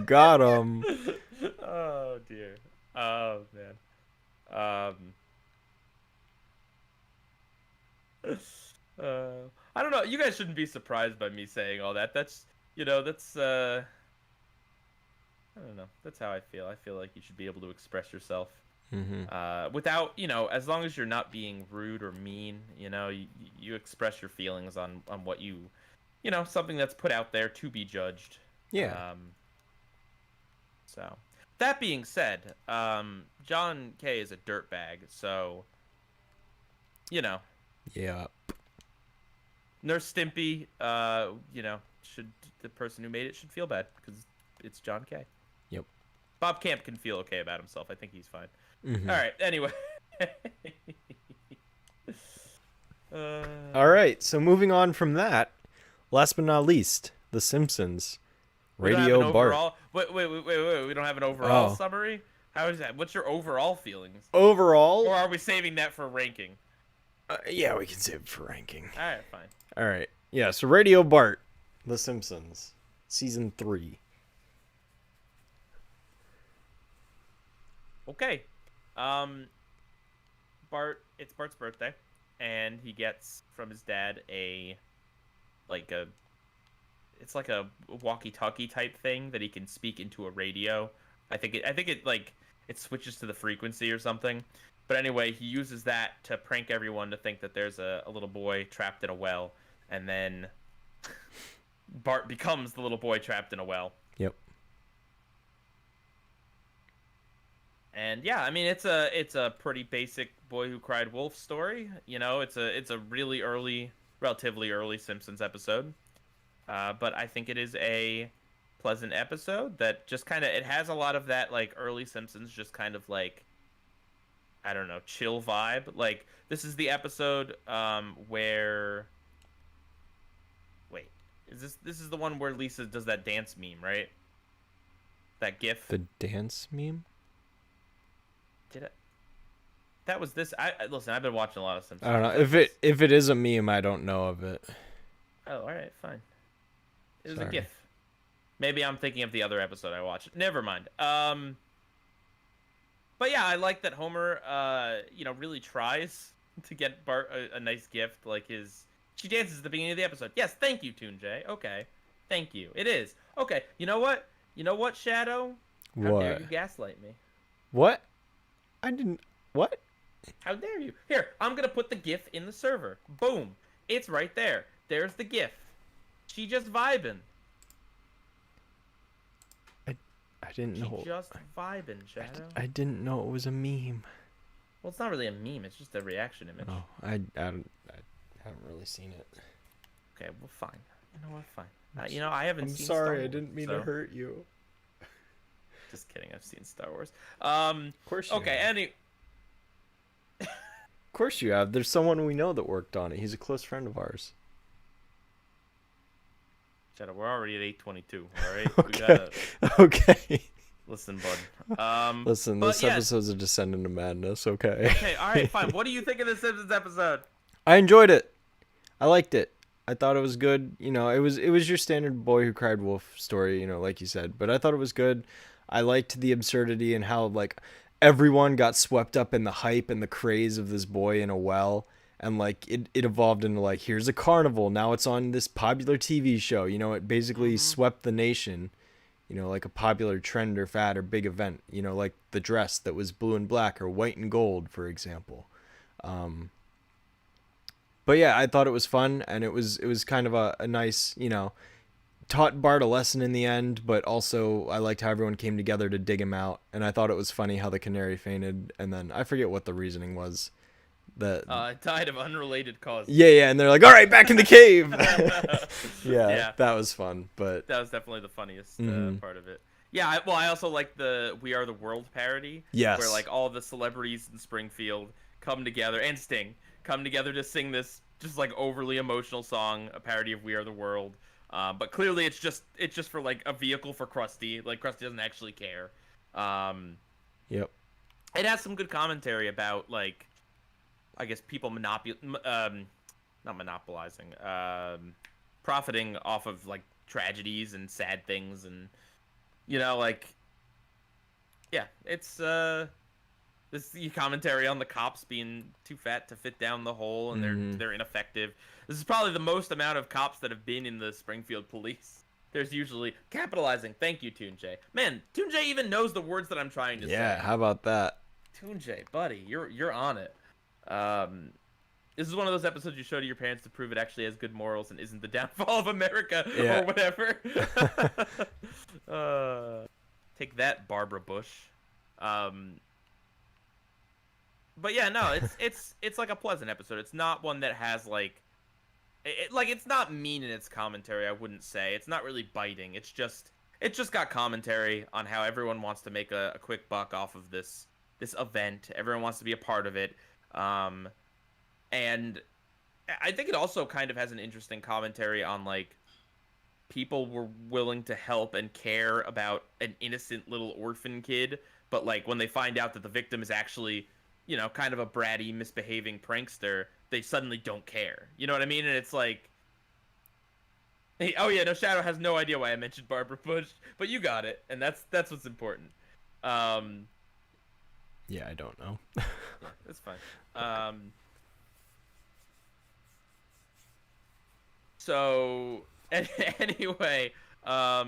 Got him. Oh dear. Oh man. I don't know. You guys shouldn't be surprised by me saying all that. That's, you know, that's I don't know. That's how I feel. I feel like you should be able to express yourself without, you know, as long as you're not being rude or mean. You know, you express your feelings on what you know, something that's put out there to be judged. Yeah. So that being said, John K is a dirtbag, so, you know. Yeah. Nurse Stimpy, you know, the person who made it should feel bad because it's John K. Yep. Bob Camp can feel okay about himself. I think he's fine. All right. Anyway. All right. So moving on from that, last but not least, The Simpsons. Radio Bart. Wait. We don't have an overall summary? How is that? What's your overall feelings? Overall? Or are we saving that for ranking? Yeah, we can save it for ranking. All right, fine. All right. Yeah, so Radio Bart, The Simpsons, Season 3. Okay. It's Bart's birthday, and he gets from his dad it's like a walkie-talkie type thing that he can speak into a radio. I think it like it switches to the frequency or something. But anyway, he uses that to prank everyone to think that there's a little boy trapped in a well, and then Bart becomes the little boy trapped in a well. Yep. And yeah, I mean it's a pretty basic Boy Who Cried Wolf story. You know, it's a really relatively early Simpsons episode. But I think it is a pleasant episode that just kind of, it has a lot of that like early Simpsons, just kind of like, I don't know, chill vibe. Like, this is the episode where... Wait, this is the one where Lisa does that dance meme, right? That GIF. The dance meme? Did it? That was this. Listen, I've been watching a lot of Simpsons. I don't know. If it is a meme, I don't know of it. Oh, all right, fine. It was Sorry. a GIF. Maybe I'm thinking of the other episode I watched. Never mind. But yeah, I like that Homer, really tries to get Bart a nice gift, like his. She dances at the beginning of the episode. Yes, thank you, Toon J. Okay, thank you. It is okay. You know what? Shadow? How dare you gaslight me? What? I didn't. What? How dare you? Here, I'm gonna put the GIF in the server. Boom! It's right there. There's the GIF. She just vibing. I didn't know. She just vibing, Shadow. I didn't know it was a meme. Well, it's not really a meme. It's just a reaction image. Oh, I haven't really seen it. Okay, well, fine. You know what? Fine. I haven't seen Star Star Wars. Wars, I didn't mean to hurt you. Just kidding. I've seen Star Wars. Of course you okay, have. Of course you have. There's someone we know that worked on it. He's a close friend of ours. Shadow, we're already at 8:22. All right. Okay. We gotta Okay. listen, bud. Listen, this episode's a descent into madness. Okay. Okay. All right. Fine. What do you think of the Simpsons episode? I enjoyed it. I liked it. I thought it was good. It was your standard boy who cried wolf story. Like you said. But I thought it was good. I liked the absurdity and how like everyone got swept up in the hype and the craze of this boy in a well. And like it evolved into like, here's a carnival. Now it's on this popular TV show. It basically swept the nation. Like a popular trend or fad or big event. Like the dress that was blue and black or white and gold, for example. But yeah, I thought it was fun, and it was kind of a nice, taught Bart a lesson in the end, but also I liked how everyone came together to dig him out, and I thought it was funny how the canary fainted, and then I forget what the reasoning was. It died of unrelated causes. Yeah, and they're like, all right, back in the cave. yeah, that was fun, but that was definitely the funniest part of it. Yeah, I also like the We Are the World parody. Yes. Where like all the celebrities in Springfield come together, and Sting come together to sing this just like overly emotional song, a parody of We Are the World. But clearly it's just for like a vehicle for Krusty. Like Krusty doesn't actually care. Yep. It has some good commentary about like, I guess people not monopolizing, profiting off of like tragedies and sad things, and it's this commentary on the cops being too fat to fit down the hole, and they're ineffective. This is probably the most amount of cops that have been in the Springfield police. There's usually capitalizing. Thank you, Toon J. Man, Toon J even knows the words that I'm trying to say. Yeah, how about that? Toon J, buddy, you're on it. This is one of those episodes you show to your parents to prove it actually has good morals and isn't the downfall of America or whatever. Take that, Barbara Bush. But yeah, no, it's like a pleasant episode. It's not one that has like, it's not mean in its commentary. I wouldn't say it's not really biting. It's just got commentary on how everyone wants to make a quick buck off of this event. Everyone wants to be a part of it. And I think it also kind of has an interesting commentary on like people were willing to help and care about an innocent little orphan kid, but like when they find out that the victim is actually, kind of a bratty, misbehaving prankster, they suddenly don't care. You know what I mean? And it's like, hey, oh yeah, no, Shadow has no idea why I mentioned Barbara Bush, but you got it, and that's what's important. Yeah, I don't know. Yeah, that's fine. So anyway, I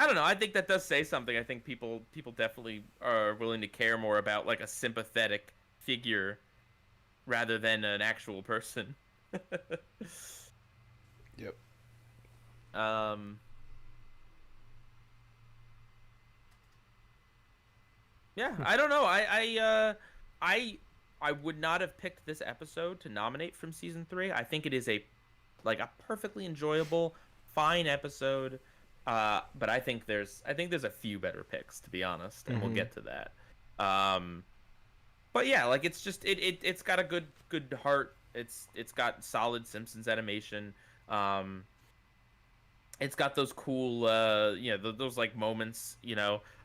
don't know. I think that does say something. I think people definitely are willing to care more about like a sympathetic figure rather than an actual person. Yep. Yeah, I don't know. I would not have picked this episode to nominate from season 3. I think it is a perfectly enjoyable, fine episode. But I think there's a few better picks, to be honest, and we'll get to that. But yeah, like it's got a good heart. It's got solid Simpsons animation. It's got those cool those like moments,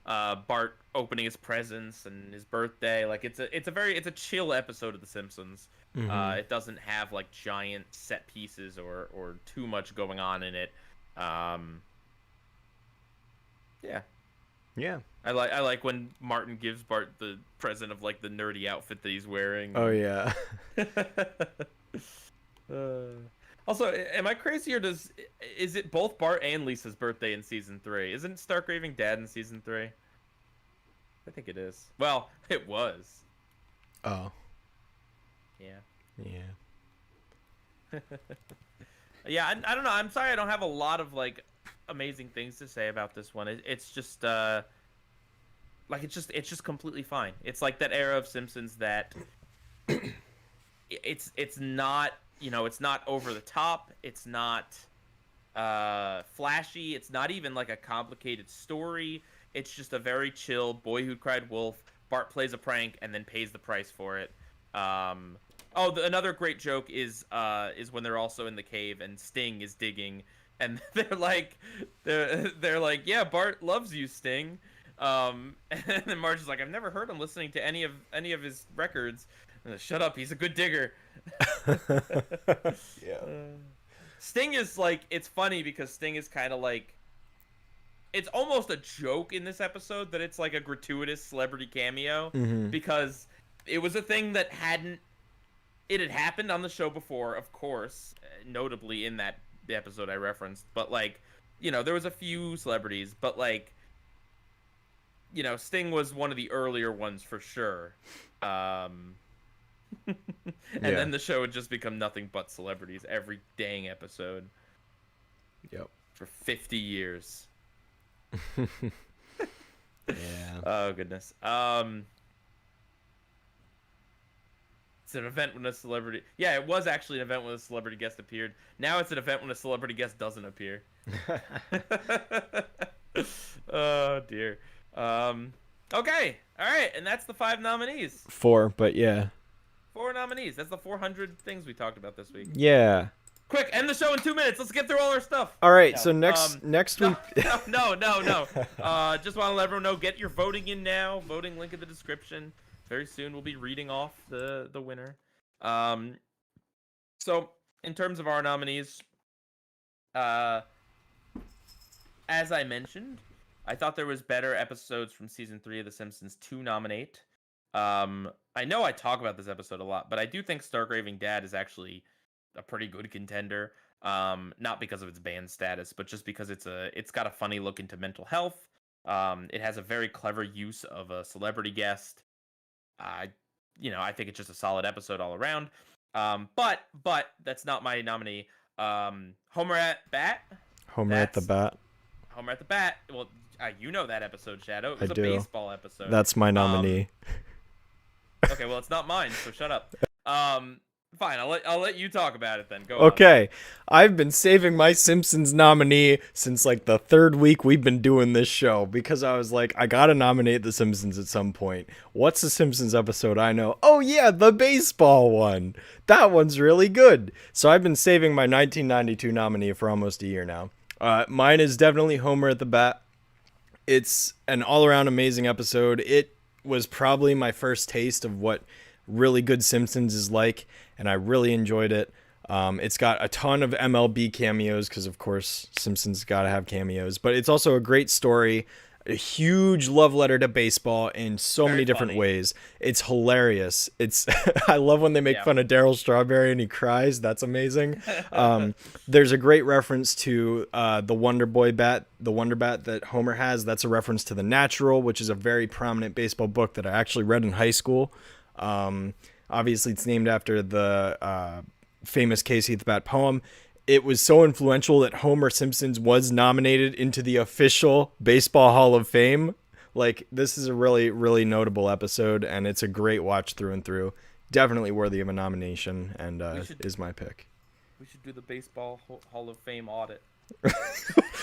Bart opening his presents and his birthday. Like it's a chill episode of The Simpsons. It doesn't have like giant set pieces or too much going on in it. Yeah. Yeah. I like when Martin gives Bart the present of like the nerdy outfit that he's wearing. Oh yeah. Also, am I crazy, or is it both Bart and Lisa's birthday in season 3? Isn't Stark Raving Dad in season 3? I think it is. Well, it was. Oh. Yeah. Yeah. Yeah, I don't know. I'm sorry I don't have a lot of like amazing things to say about this one. It's just it's just completely fine. It's like that era of Simpsons that it's not, it's not over the top. It's not flashy. It's not even like a complicated story. It's just a very chill Boy Who Cried Wolf. Bart plays a prank and then pays the price for it. Another great joke is when they're also in the cave and Sting is digging, and they're like, yeah, Bart loves you, Sting. And then Marge is like, I've never heard him listening to any of his records. Shut up, he's a good digger. Yeah. Sting is like, it's funny because Sting is kind of like, it's almost a joke in this episode that it's like a gratuitous celebrity cameo, because it was a thing that had happened on the show before, of course, notably in the episode I referenced, but like, there was a few celebrities, but like, Sting was one of the earlier ones for sure. And then the show would just become nothing but celebrities every dang episode. Yep. For 50 years. Yeah. Oh goodness. It's an event when a celebrity. Yeah, it was actually an event when a celebrity guest appeared. Now it's an event when a celebrity guest doesn't appear. Oh dear. Okay. All right, and that's the 5 nominees. 4, but yeah. 4 nominees. That's the 400 things we talked about this week. Yeah. Quick, end the show in 2 minutes. Let's get through all our stuff. All right, so next week. No. Just want to let everyone know, get your voting in now. Voting link in the description. Very soon we'll be reading off the winner. So in terms of our nominees, as I mentioned, I thought there was better episodes from season 3 of The Simpsons to nominate. I know I talk about this episode a lot, but I do think Stark Raving Dad is actually a pretty good contender. Not because of its banned status, but just because it's got a funny look into mental health. It has a very clever use of a celebrity guest. I think it's just a solid episode all around. But that's not my nominee. Homer at the Bat. Homer at the Bat. Well, you know that episode, Shadow. It was I a do. Baseball episode. That's my nominee. Okay, well, it's not mine, so shut up. Fine, I'll let you talk about it then. Go Okay, I've been saving my Simpsons nominee since like the 3rd week we've been doing this show, because I was like, I gotta nominate The Simpsons at some point. What's the Simpsons episode I know? Oh yeah, the baseball one. That one's really good. So I've been saving my 1992 nominee for almost a year now. Mine is definitely Homer at the Bat. It's an all-around amazing episode. It was probably my first taste of what really good Simpsons is like, and I really enjoyed it. It's got a ton of MLB cameos, because of course Simpsons gotta have cameos, but it's also a great story, a huge love letter to baseball in so many different ways. It's hilarious. It's I love when they make fun of Daryl Strawberry and he cries. That's amazing. There's a great reference to the Wonder Boy bat, the Wonder Bat that Homer has. That's a reference to The Natural, which is a very prominent baseball book that I actually read in high school. Obviously it's named after the famous Casey the Bat poem. It was so influential that Homer Simpson was nominated into the official Baseball Hall of Fame. Like, this is a really, really notable episode, and it's a great watch through and through. Definitely worthy of a nomination, and is my pick. We should do the Baseball Hall of Fame audit.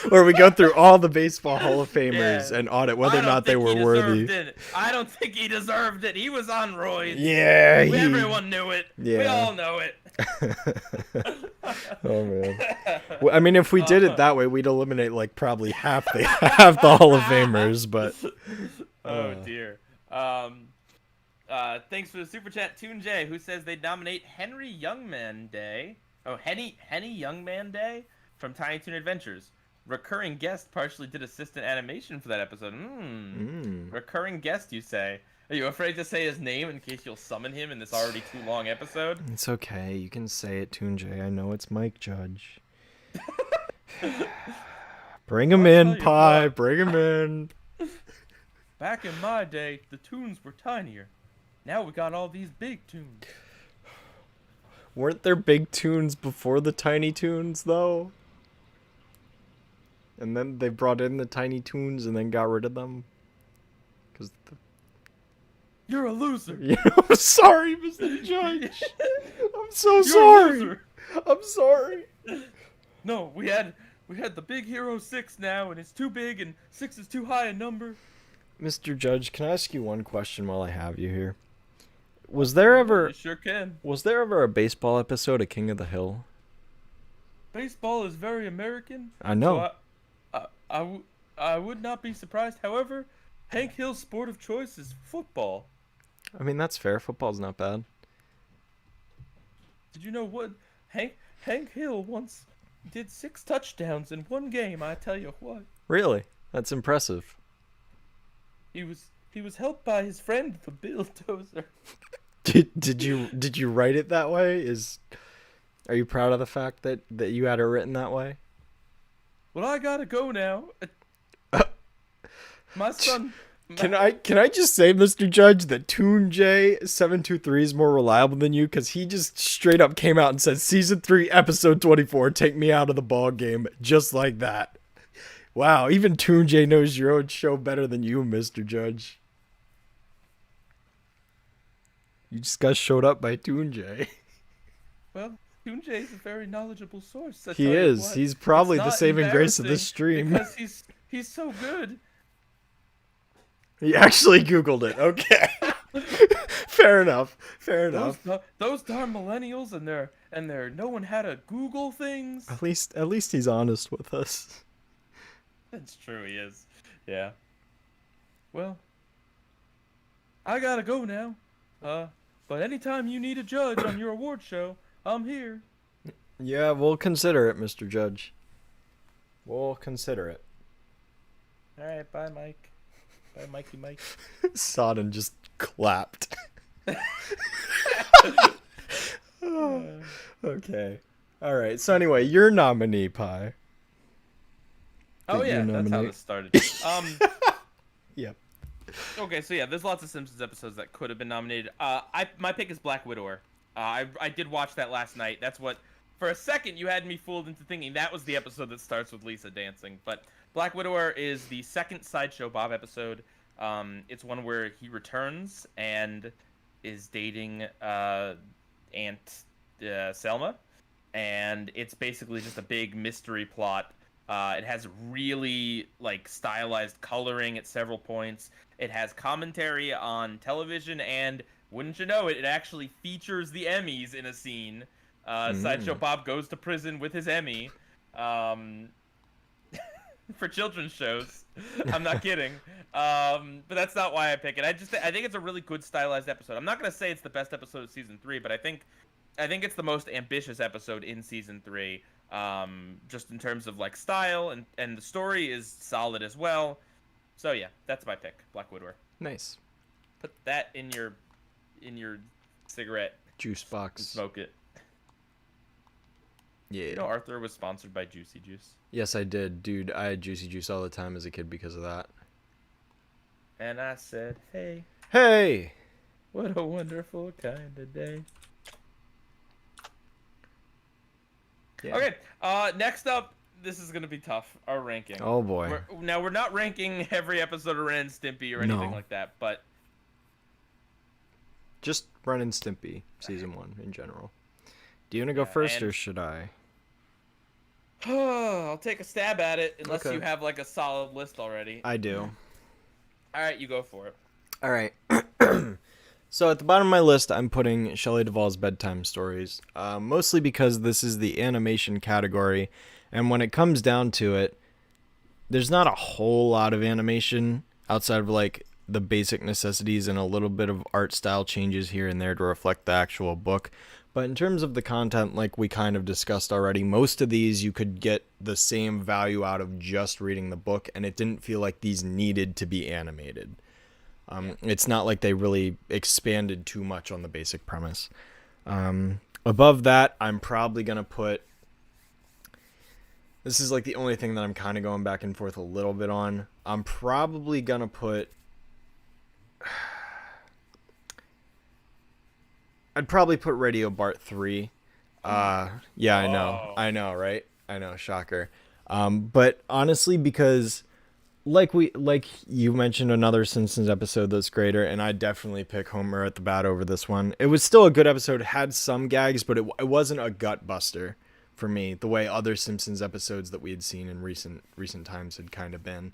where we go through all the baseball Hall of Famers and audit whether or not they were worthy. I don't think he deserved it. He was on roids. Yeah, everyone knew it. Yeah. We all know it. Oh man. Well, I mean, if we did it that way, we'd eliminate like probably half the Hall of Famers. But oh dear. Thanks for the super chat, Toon J, who says they'd nominate Henry Youngman Day. Oh, Henny Youngman Day from Tiny Toon Adventures. Recurring guest partially did assistant animation for that episode. Recurring guest, you say? Are you afraid to say his name in case you'll summon him in this already too long episode? It's okay. You can say it, Toon J. I know it's Mike Judge. Bring him in, Pie. Bring him in. Back in my day, the Toons were tinier. Now we got all these big Toons. Weren't there big Toons before the Tiny Toons, though? And then they brought in the Tiny Toons and then got rid of them? You're a loser. I'm sorry, Mr. Judge. I'm so sorry. I'm sorry. No, we had the big hero 6 now, and it's too big, and 6 is too high a number. Mr. Judge, can I ask you one question while I have you here? Was there ever... You sure can. Was there ever a baseball episode of King of the Hill? Baseball is very American. I know. So I would not be surprised. However, Hank Hill's sport of choice is football. I mean, that's fair. Football's not bad. Did you know what? Hank Hill once did 6 touchdowns in one game, I tell you what. Really? That's impressive. He was helped by his friend, the Bulldozer. Did you write it that way? Are you proud of the fact that you had it written that way? Well, I gotta go now. My son. Can I just say, Mr. Judge, that Toon J723 is more reliable than you, because he just straight up came out and said, Season 3, Episode 24, take me out of the ball game, just like that. Wow, even Toon J knows your own show better than you, Mr. Judge. You just got showed up by Toon J. Well, Toon J is a very knowledgeable source. He is. He's probably the saving grace of this stream. Because he's so good. He actually Googled it. Okay. Fair enough. Those darn millennials and their no one had to Google things. At least he's honest with us. That's true, he is. Yeah. Well, I gotta go now. But anytime you need a judge on your award show, I'm here. Yeah, we'll consider it, Mr. Judge. We'll consider it. All right, bye, Mike. Bye, Mikey Mike. Sodden just clapped. Oh, okay. All right. So anyway, your nominee, Pie. Oh yeah, that's how this started. Yep. Okay, so yeah, there's lots of Simpsons episodes that could have been nominated. My pick is Black Widower. I did watch that last night. That's what, for a second, you had me fooled into thinking that was the episode that starts with Lisa dancing. But Black Widower is the second Sideshow Bob episode. It's one where he returns and is dating Aunt Selma, and it's basically just a big mystery plot. It has really stylized coloring at several points. It has commentary on television, and wouldn't you know it, it actually features the Emmys in a scene. Sideshow Bob goes to prison with his Emmy for children's shows. I'm not kidding. But that's not why I pick it. I think it's a really good stylized episode. I'm not gonna say it's the best episode of season 3, but I think it's the most ambitious episode in season 3. Just in terms of style, and the story is solid as well. So yeah, that's my pick, Black Widower. Nice. Put that in your cigarette juice box. And smoke it. Yeah. You know Arthur was sponsored by Juicy Juice? Yes, I did. Dude, I had Juicy Juice all the time as a kid because of that. And I said, hey. Hey! What a wonderful kind of day. Yeah. Okay, next up, this is going to be tough, our ranking. Oh, boy. We're not ranking every episode of Ren and Stimpy or anything like that, but... Just Ren and Stimpy, Season 1 in general. Do you want to go first, or should I? I'll take a stab at it unless Okay. you have like a solid list already. I do. All right, you go for it. All right. So at the bottom of my list, I'm putting Shelley Duvall's bedtime stories, mostly because this is the animation category, and when it comes down to it, there's not a whole lot of animation outside of like the basic necessities and a little bit of art style changes here and there to reflect the actual book. But in terms of the content, like we kind of discussed already, most of these you could get the same value out of just reading the book, and it didn't feel like these needed to be animated. It's not like they really expanded too much on the basic premise. Above that, I'm probably going to put... This is like the only thing that I'm kind of going back and forth a little bit on. I'm probably going to put... I'd probably put Radio Bart 3. Yeah, I know, right? I know, shocker. But honestly, because... Like you mentioned another Simpsons episode that's greater, and I definitely pick Homer at the bat over this one. It was still a good episode, had some gags, but it wasn't a gut buster for me, the way other Simpsons episodes that we had seen in recent times had kind of been.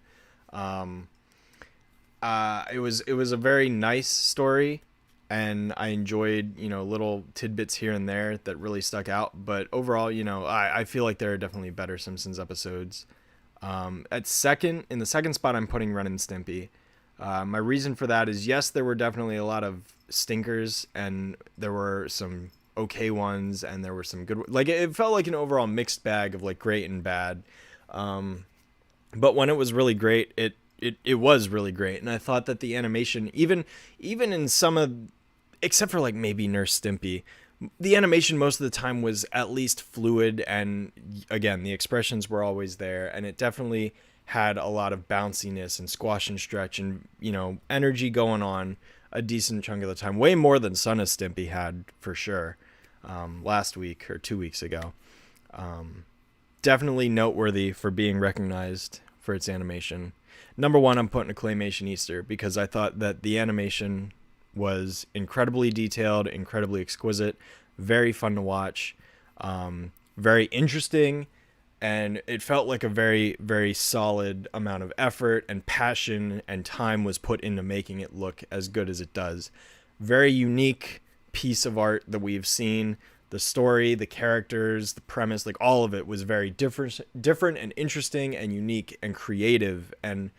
It was a very nice story, and I enjoyed, little tidbits here and there that really stuck out. But overall, I feel like there are definitely better Simpsons episodes. In the second spot, I'm putting Ren and Stimpy. My reason for that is, yes, there were definitely a lot of stinkers, and there were some okay ones, and there were some good. Like it felt like an overall mixed bag of like great and bad. But when it was really great, it was really great, and I thought that the animation, even in some of, except for like maybe Nurse Stimpy, the animation most of the time was at least fluid, and again, the expressions were always there, and it definitely had a lot of bounciness and squash and stretch and, energy going on a decent chunk of the time. Way more than Son of Stimpy had, for sure, last week or 2 weeks ago. Definitely noteworthy for being recognized for its animation. Number one, I'm putting a Claymation Easter, because I thought that the animation was incredibly detailed, incredibly exquisite, very fun to watch, very interesting, and it felt like a very, very solid amount of effort and passion and time was put into making it look as good as it does. Very unique piece of art that we've seen. The story, the characters, the premise, like all of it was very different and interesting and unique and creative, and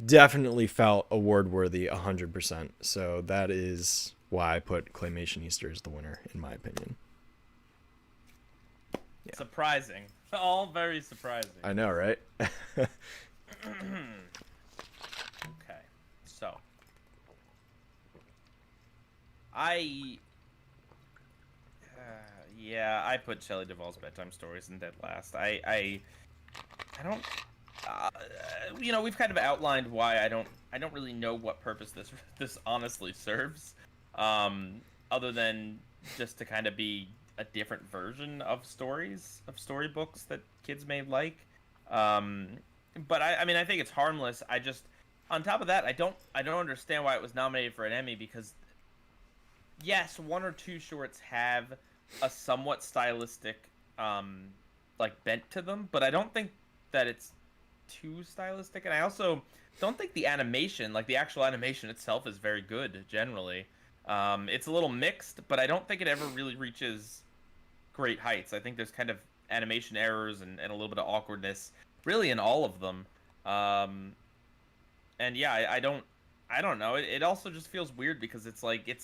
definitely felt award worthy 100%. So that is why I put Claymation Easter as the winner, in my opinion. Yeah. Surprising. All very surprising. I know, right? Okay. So I put Shelley Duvall's bedtime stories in dead last. I don't we've kind of outlined why I don't really know what purpose this honestly serves, other than just to kind of be a different version of storybooks that kids may like. But I think it's harmless. I just, on top of that, I don't understand why it was nominated for an Emmy, because yes, one or two shorts have a somewhat stylistic bent to them, but I don't think that it's too stylistic, and I also don't think the animation, like the actual animation itself, is very good generally. It's a little mixed, but I don't think it ever really reaches great heights. I think there's kind of animation errors and a little bit of awkwardness really in all of them. And yeah, I don't know. It also just feels weird because it's like,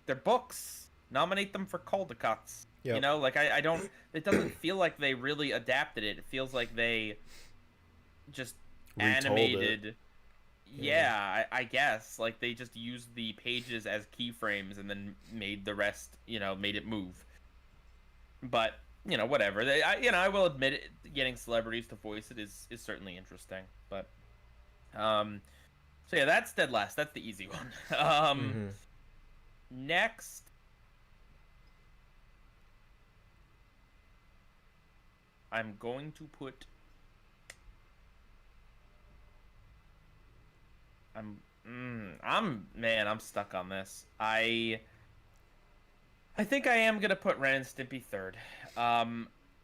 they're books. Nominate them for Caldecots. Yep. I don't, it doesn't feel like they really adapted it. It feels like they just animated it. Yeah, I guess. Like, they just used the pages as keyframes and then made the rest, made it move. But, whatever. I will admit it, getting celebrities to voice it is certainly interesting. But, so yeah, that's dead last. That's the easy one. Next. I'm going to put... I'm stuck on this. I think I am gonna put Ren and Stimpy third.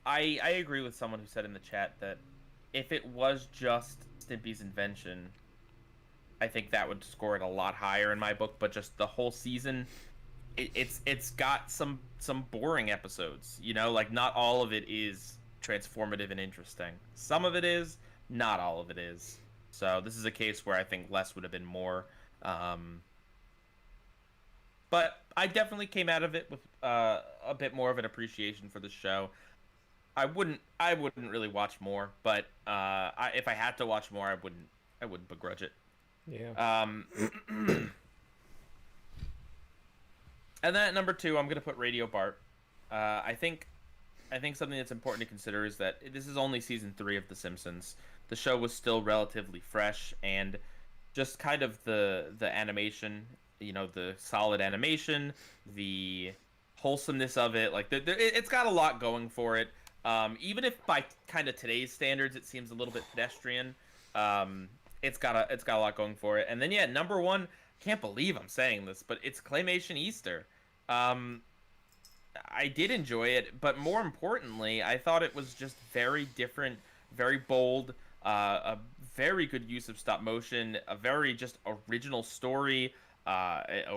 I agree with someone who said in the chat that if it was just Stimpy's Invention, I think that would score it a lot higher in my book. But just the whole season, it's got some boring episodes. You know, like not all of it is transformative and interesting. Some of it is, not all of it is. So this is a case where I think less would have been more. But I definitely came out of it with a bit more of an appreciation for the show. I wouldn't really watch more, but if I had to watch more, I wouldn't begrudge it. Yeah. And then at number 2, I'm gonna put Radio Bart. I think something that's important to consider is that this is only season 3 of The Simpsons. The show was still relatively fresh, and just kind of the animation, you know, the solid animation, the wholesomeness of it, like it's got a lot going for it. Even if by kind of today's standards it seems a little bit pedestrian, it's got a lot going for it. And then number 1, can't believe I'm saying this, but it's Claymation Easter. I did enjoy it, but more importantly, I thought it was just very different, very bold, a very good use of stop motion, a very just original story, a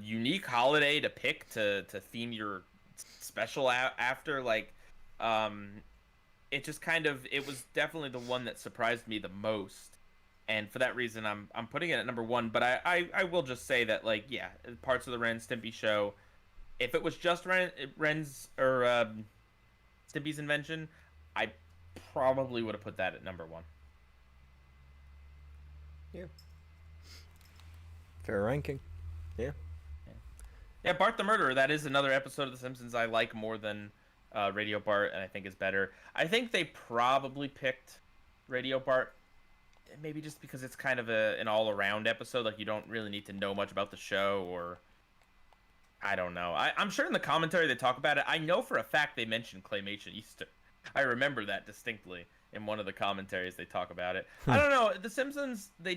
unique holiday to pick to theme your special after. Like, it just it was definitely the one that surprised me the most. And for that reason, I'm putting it at number 1. But I will just say that, like, yeah, parts of the Ren and Stimpy show, if it was just Ren's or Stimpy's Invention, I probably would have put that at number 1. Yeah. Fair ranking. Yeah. Yeah, Bart the Murderer, that is another episode of The Simpsons I like more than Radio Bart, and I think is better. I think they probably picked Radio Bart, maybe just because it's kind of an all-around episode. Like, you don't really need to know much about the show, or I don't know. I'm sure in the commentary they talk about it. I know for a fact they mentioned Claymation Easter. I remember that distinctly in one of the commentaries they talk about it. I don't know. The Simpsons, they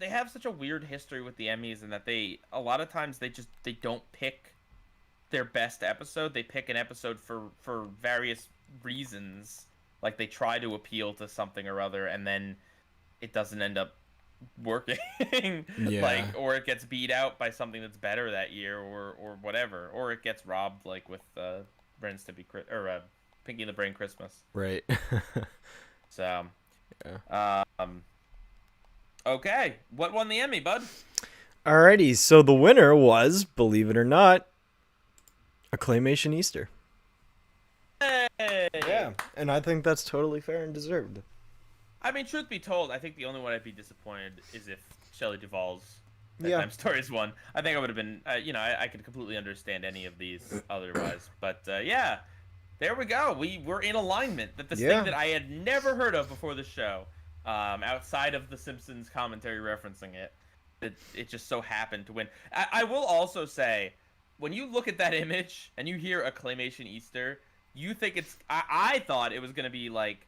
have such a weird history with the Emmys, and that a lot of times they don't pick their best episode. They pick an episode for various reasons. Like, they try to appeal to something or other, and then it doesn't end up working. Yeah. Like, or it gets beat out by something that's better that year, or whatever, or it gets robbed, like with Ren and Stimpy or Pinky and the Brain Christmas. Right. So, yeah. Okay, what won the Emmy, bud? Alrighty, so the winner was, believe it or not, a Claymation Easter. Hey! Yeah, and I think that's totally fair and deserved. I mean, truth be told, I think the only one I'd be disappointed is if Shelley Duvall's Bedtime Stories won. I think I would have been, I could completely understand any of these otherwise. But yeah, there we go. We're in alignment. That this thing that I had never heard of before the show, outside of the Simpsons commentary referencing it, it just so happened to win. I will also say, when you look at that image and you hear a Claymation Easter, you think I thought it was going to be like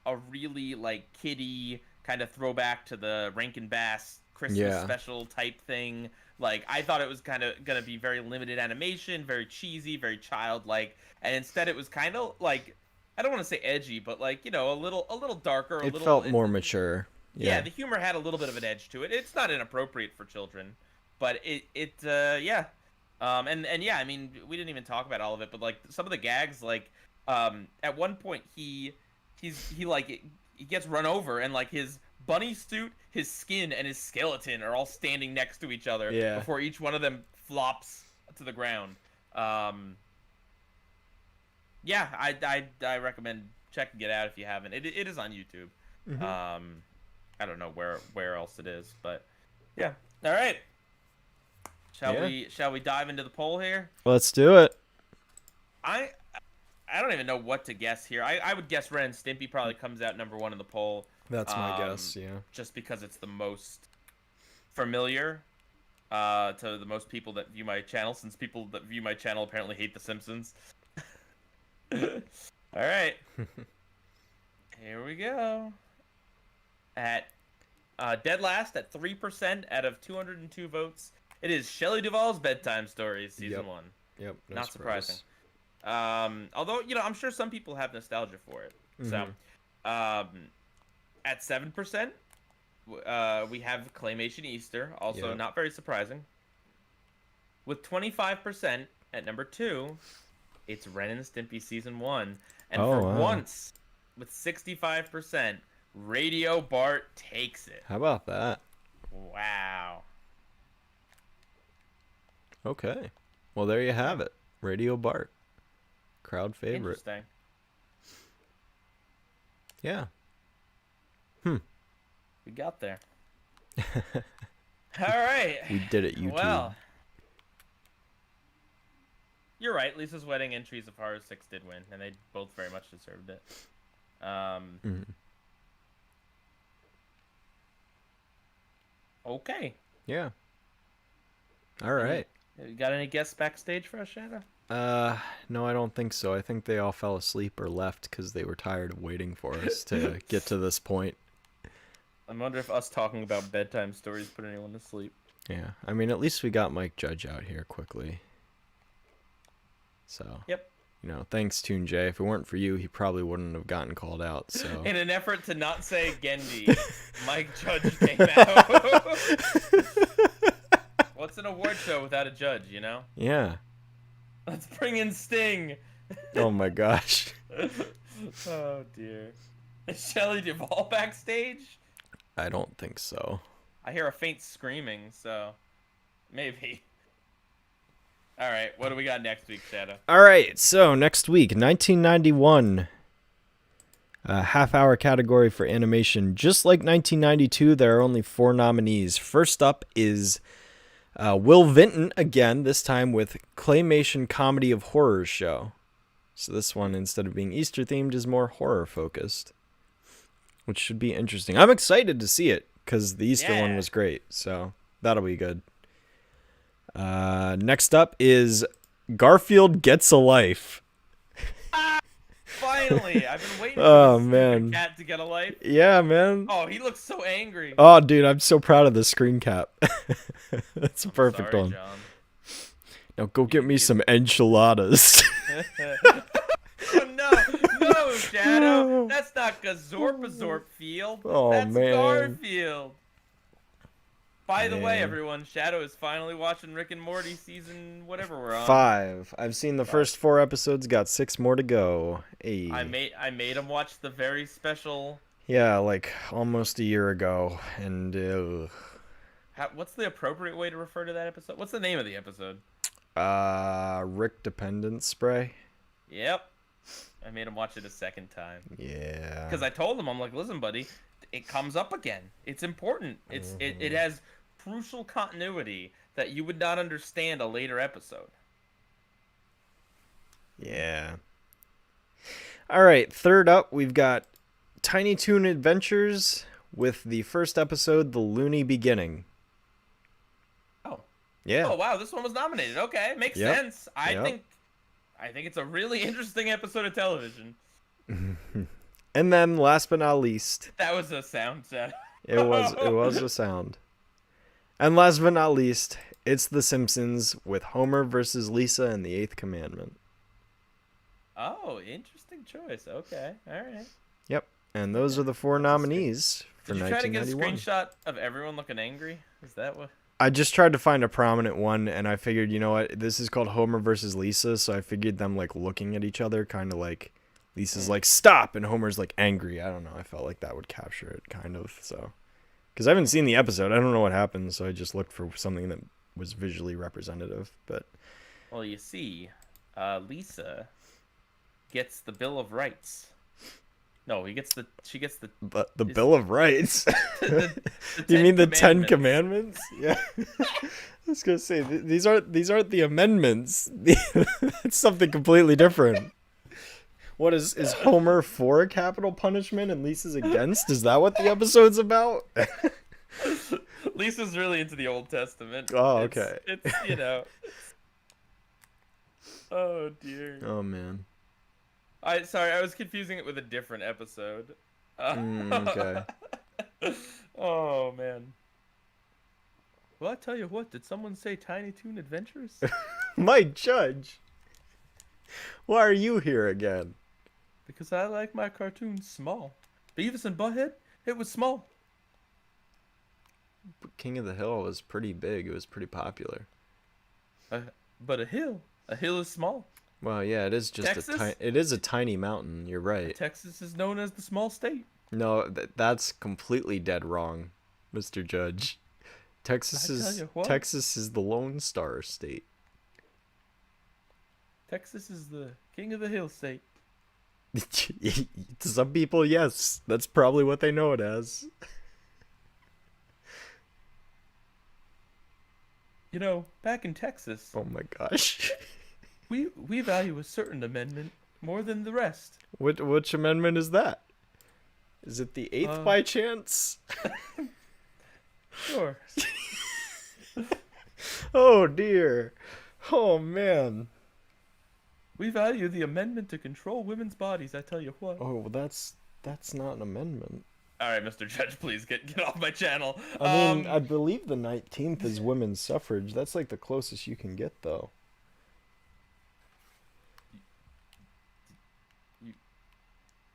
a really like kiddie kind of throwback to the Rankin Bass Christmas special type thing. Like, I thought it was kind of going to be very limited animation, very cheesy, very childlike. And instead it was kind of like, I don't want to say edgy, but like, a little darker. It felt more mature. Yeah, the humor had a little bit of an edge to it. It's not inappropriate for children, but yeah. And yeah, I mean, we didn't even talk about all of it, but like some of the gags, like at one point he gets run over, and like his bunny suit, his skin, and his skeleton are all standing next to each other before each one of them flops to the ground. Yeah, I recommend checking it out if you haven't. It is on YouTube. Mm-hmm. I don't know where else it is, but yeah. All right. Shall we dive into the poll here? Let's do it. I don't even know what to guess here. I would guess Ren and Stimpy probably comes out number 1 in the poll. That's my guess, yeah. Just because it's the most familiar to the most people that view my channel, since people that view my channel apparently hate The Simpsons. All right. Here we go. At dead last at 3% out of 202 votes. It is Shelley Duvall's Bedtime Stories, Season 1. Yep. Not surprising. Although, I'm sure some people have nostalgia for it. So, at 7%, we have Claymation Easter, also not very surprising. With 25% at number 2, it's Ren and Stimpy Season 1. And once, with 65%, Radio Bart takes it. How about that? Wow. Okay. Well, there you have it. Radio Bart. Crowd favorite. Interesting. Yeah. We got there. All right. We did it, YouTube. Well, you're right. Lisa's Wedding and Trees of Horror 6 did win, and they both very much deserved it. Okay. Yeah. All right. You got any guests backstage for us, Shadow? No, I don't think so. I think they all fell asleep or left because they were tired of waiting for us to get to this point. I wonder if us talking about bedtime stories put anyone to sleep. Yeah. I mean, at least we got Mike Judge out here quickly. So. Yep. Thanks, Toon Jay. If it weren't for you, he probably wouldn't have gotten called out. So. In an effort to not say Gendy, Mike Judge came out. What's an award show without a judge, Yeah. Let's bring in Sting. Oh my gosh. Oh dear. Is Shelley Duvall backstage? I don't think so. I hear a faint screaming, so maybe. All right, what do we got next week, Shadow? All right, so next week, 1991. Half-hour category for animation. Just like 1992, there are only 4 nominees. First up is Will Vinton, again, this time with Claymation Comedy of Horrors show. So this one, instead of being Easter-themed, is more horror-focused, which should be interesting. I'm excited to see it, because the Easter one was great, so that'll be good. Next up is Garfield Gets a Life. Finally! I've been waiting for this cat to get a life. Yeah, man. Oh, he looks so angry. Oh, dude, I'm so proud of the screen cap. That's a perfect one. John. Now go get me some enchiladas. No, Shadow. That's not Gazorpazorp Field. Oh, That's man. Garfield. By the way, everyone, Shadow is finally watching Rick and Morty season whatever we're on. 5. I've seen the first 4 episodes. Got 6 more to go. Hey. I made him watch the very special. Yeah, like almost a year ago, and what's the appropriate way to refer to that episode? What's the name of the episode? Rick Dependence Spray. Yep. I made him watch it a second time. Yeah. Because I told him, I'm like, listen, buddy, it comes up again. It's important. It has crucial continuity that you would not understand a later episode. Yeah. All right, third up, we've got Tiny Toon Adventures with the first episode, The Looney Beginning. Oh. Yeah. Oh, wow, this one was nominated. Okay, makes sense. I think it's a really interesting episode of television. And then, last but not least... That was a sound set. It was a sound. And last but not least, it's The Simpsons with Homer versus Lisa and the Eighth Commandment. Oh, interesting choice. Okay, all right. Yep, and those are the 4 nominees for 1991. Did you try to get a screenshot of everyone looking angry? Is that what... I just tried to find a prominent one, and I figured, you know what, this is called Homer versus Lisa, so I figured them, like, looking at each other, kind of like... Lisa's like, stop! And Homer's like, angry. I don't know. I felt like that would capture it, kind of. So, because I haven't seen the episode. I don't know what happened, so I just looked for something that was visually representative. But, well, you see, Lisa gets the Bill of Rights. No, she gets the Bill of Rights? You mean the 10 Commandments? Yeah. I was going to say, these aren't the amendments. It's something completely different. What is Homer for capital punishment and Lisa's against? Is that what the episode's about? Lisa's really into the Old Testament. Oh, okay. It's oh dear. Oh man. Sorry, I was confusing it with a different episode. Okay. Oh man. Well, I tell you what, did someone say Tiny Toon Adventures? Mike Judge. Why are you here again? Because I like my cartoons small. Beavis and Butthead, it was small. King of the Hill was pretty big. It was pretty popular. But a hill is small. Well, yeah, it is just it is a tiny mountain. You're right. Texas is known as the small state. No, that's completely dead wrong, Mr. Judge. Texas is the Lone Star State. Texas is the king of the hill state. To some people, yes. That's probably what they know it as. You know, back in Texas... Oh my gosh. we value a certain amendment more than the rest. Which amendment is that? Is it the 8th by chance? Sure. Oh dear. Oh man. We value the amendment to control women's bodies, I tell you what. Oh, that's not an amendment. All right, Mr. Judge, please get off my channel. I mean, I believe the 19th is women's suffrage. That's like the closest you can get, though.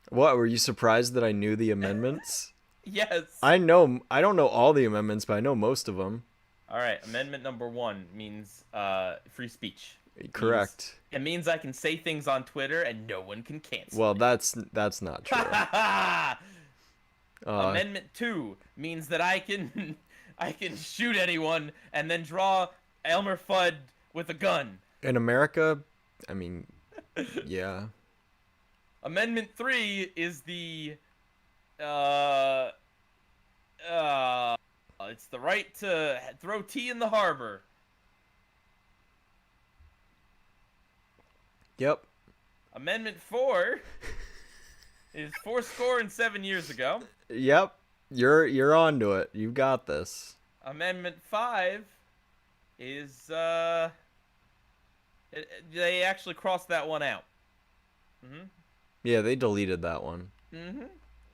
What, were you surprised that I knew the amendments? Yes. I don't know all the amendments, but I know most of them. All right, amendment number 1 means free speech. Correct. It means I can say things on Twitter and no one can cancel. Well, that's not true. Amendment 2 means that I can shoot anyone and then draw Elmer Fudd with a gun. In America, I mean, yeah. Amendment 3 is the it's the right to throw tea in the harbor. Yep. Amendment 4 is 7 years ago. Yep. You're onto it. You got this. Amendment 5 is they actually crossed that one out. Yeah, they deleted that one.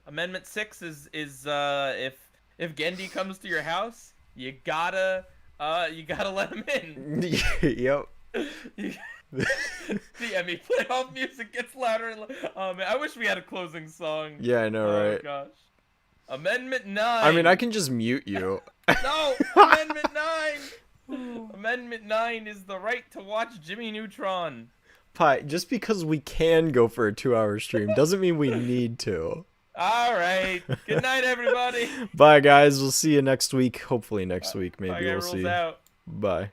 Amendment 6 is if Gendy comes to your house, you gotta let him in. Yep. The Emmy playoff music gets louder and louder. Oh man, I wish we had a closing song. Yeah, I know, right? Oh gosh. Amendment 9. I mean, I can just mute you. No, Amendment 9. Amendment 9 is the right to watch Jimmy Neutron. Pi, just because we can go for a 2-hour stream doesn't mean we need to. All right. Good night, everybody. Bye, guys. We'll see you next week. Hopefully next week. Maybe we'll see. Out. Bye.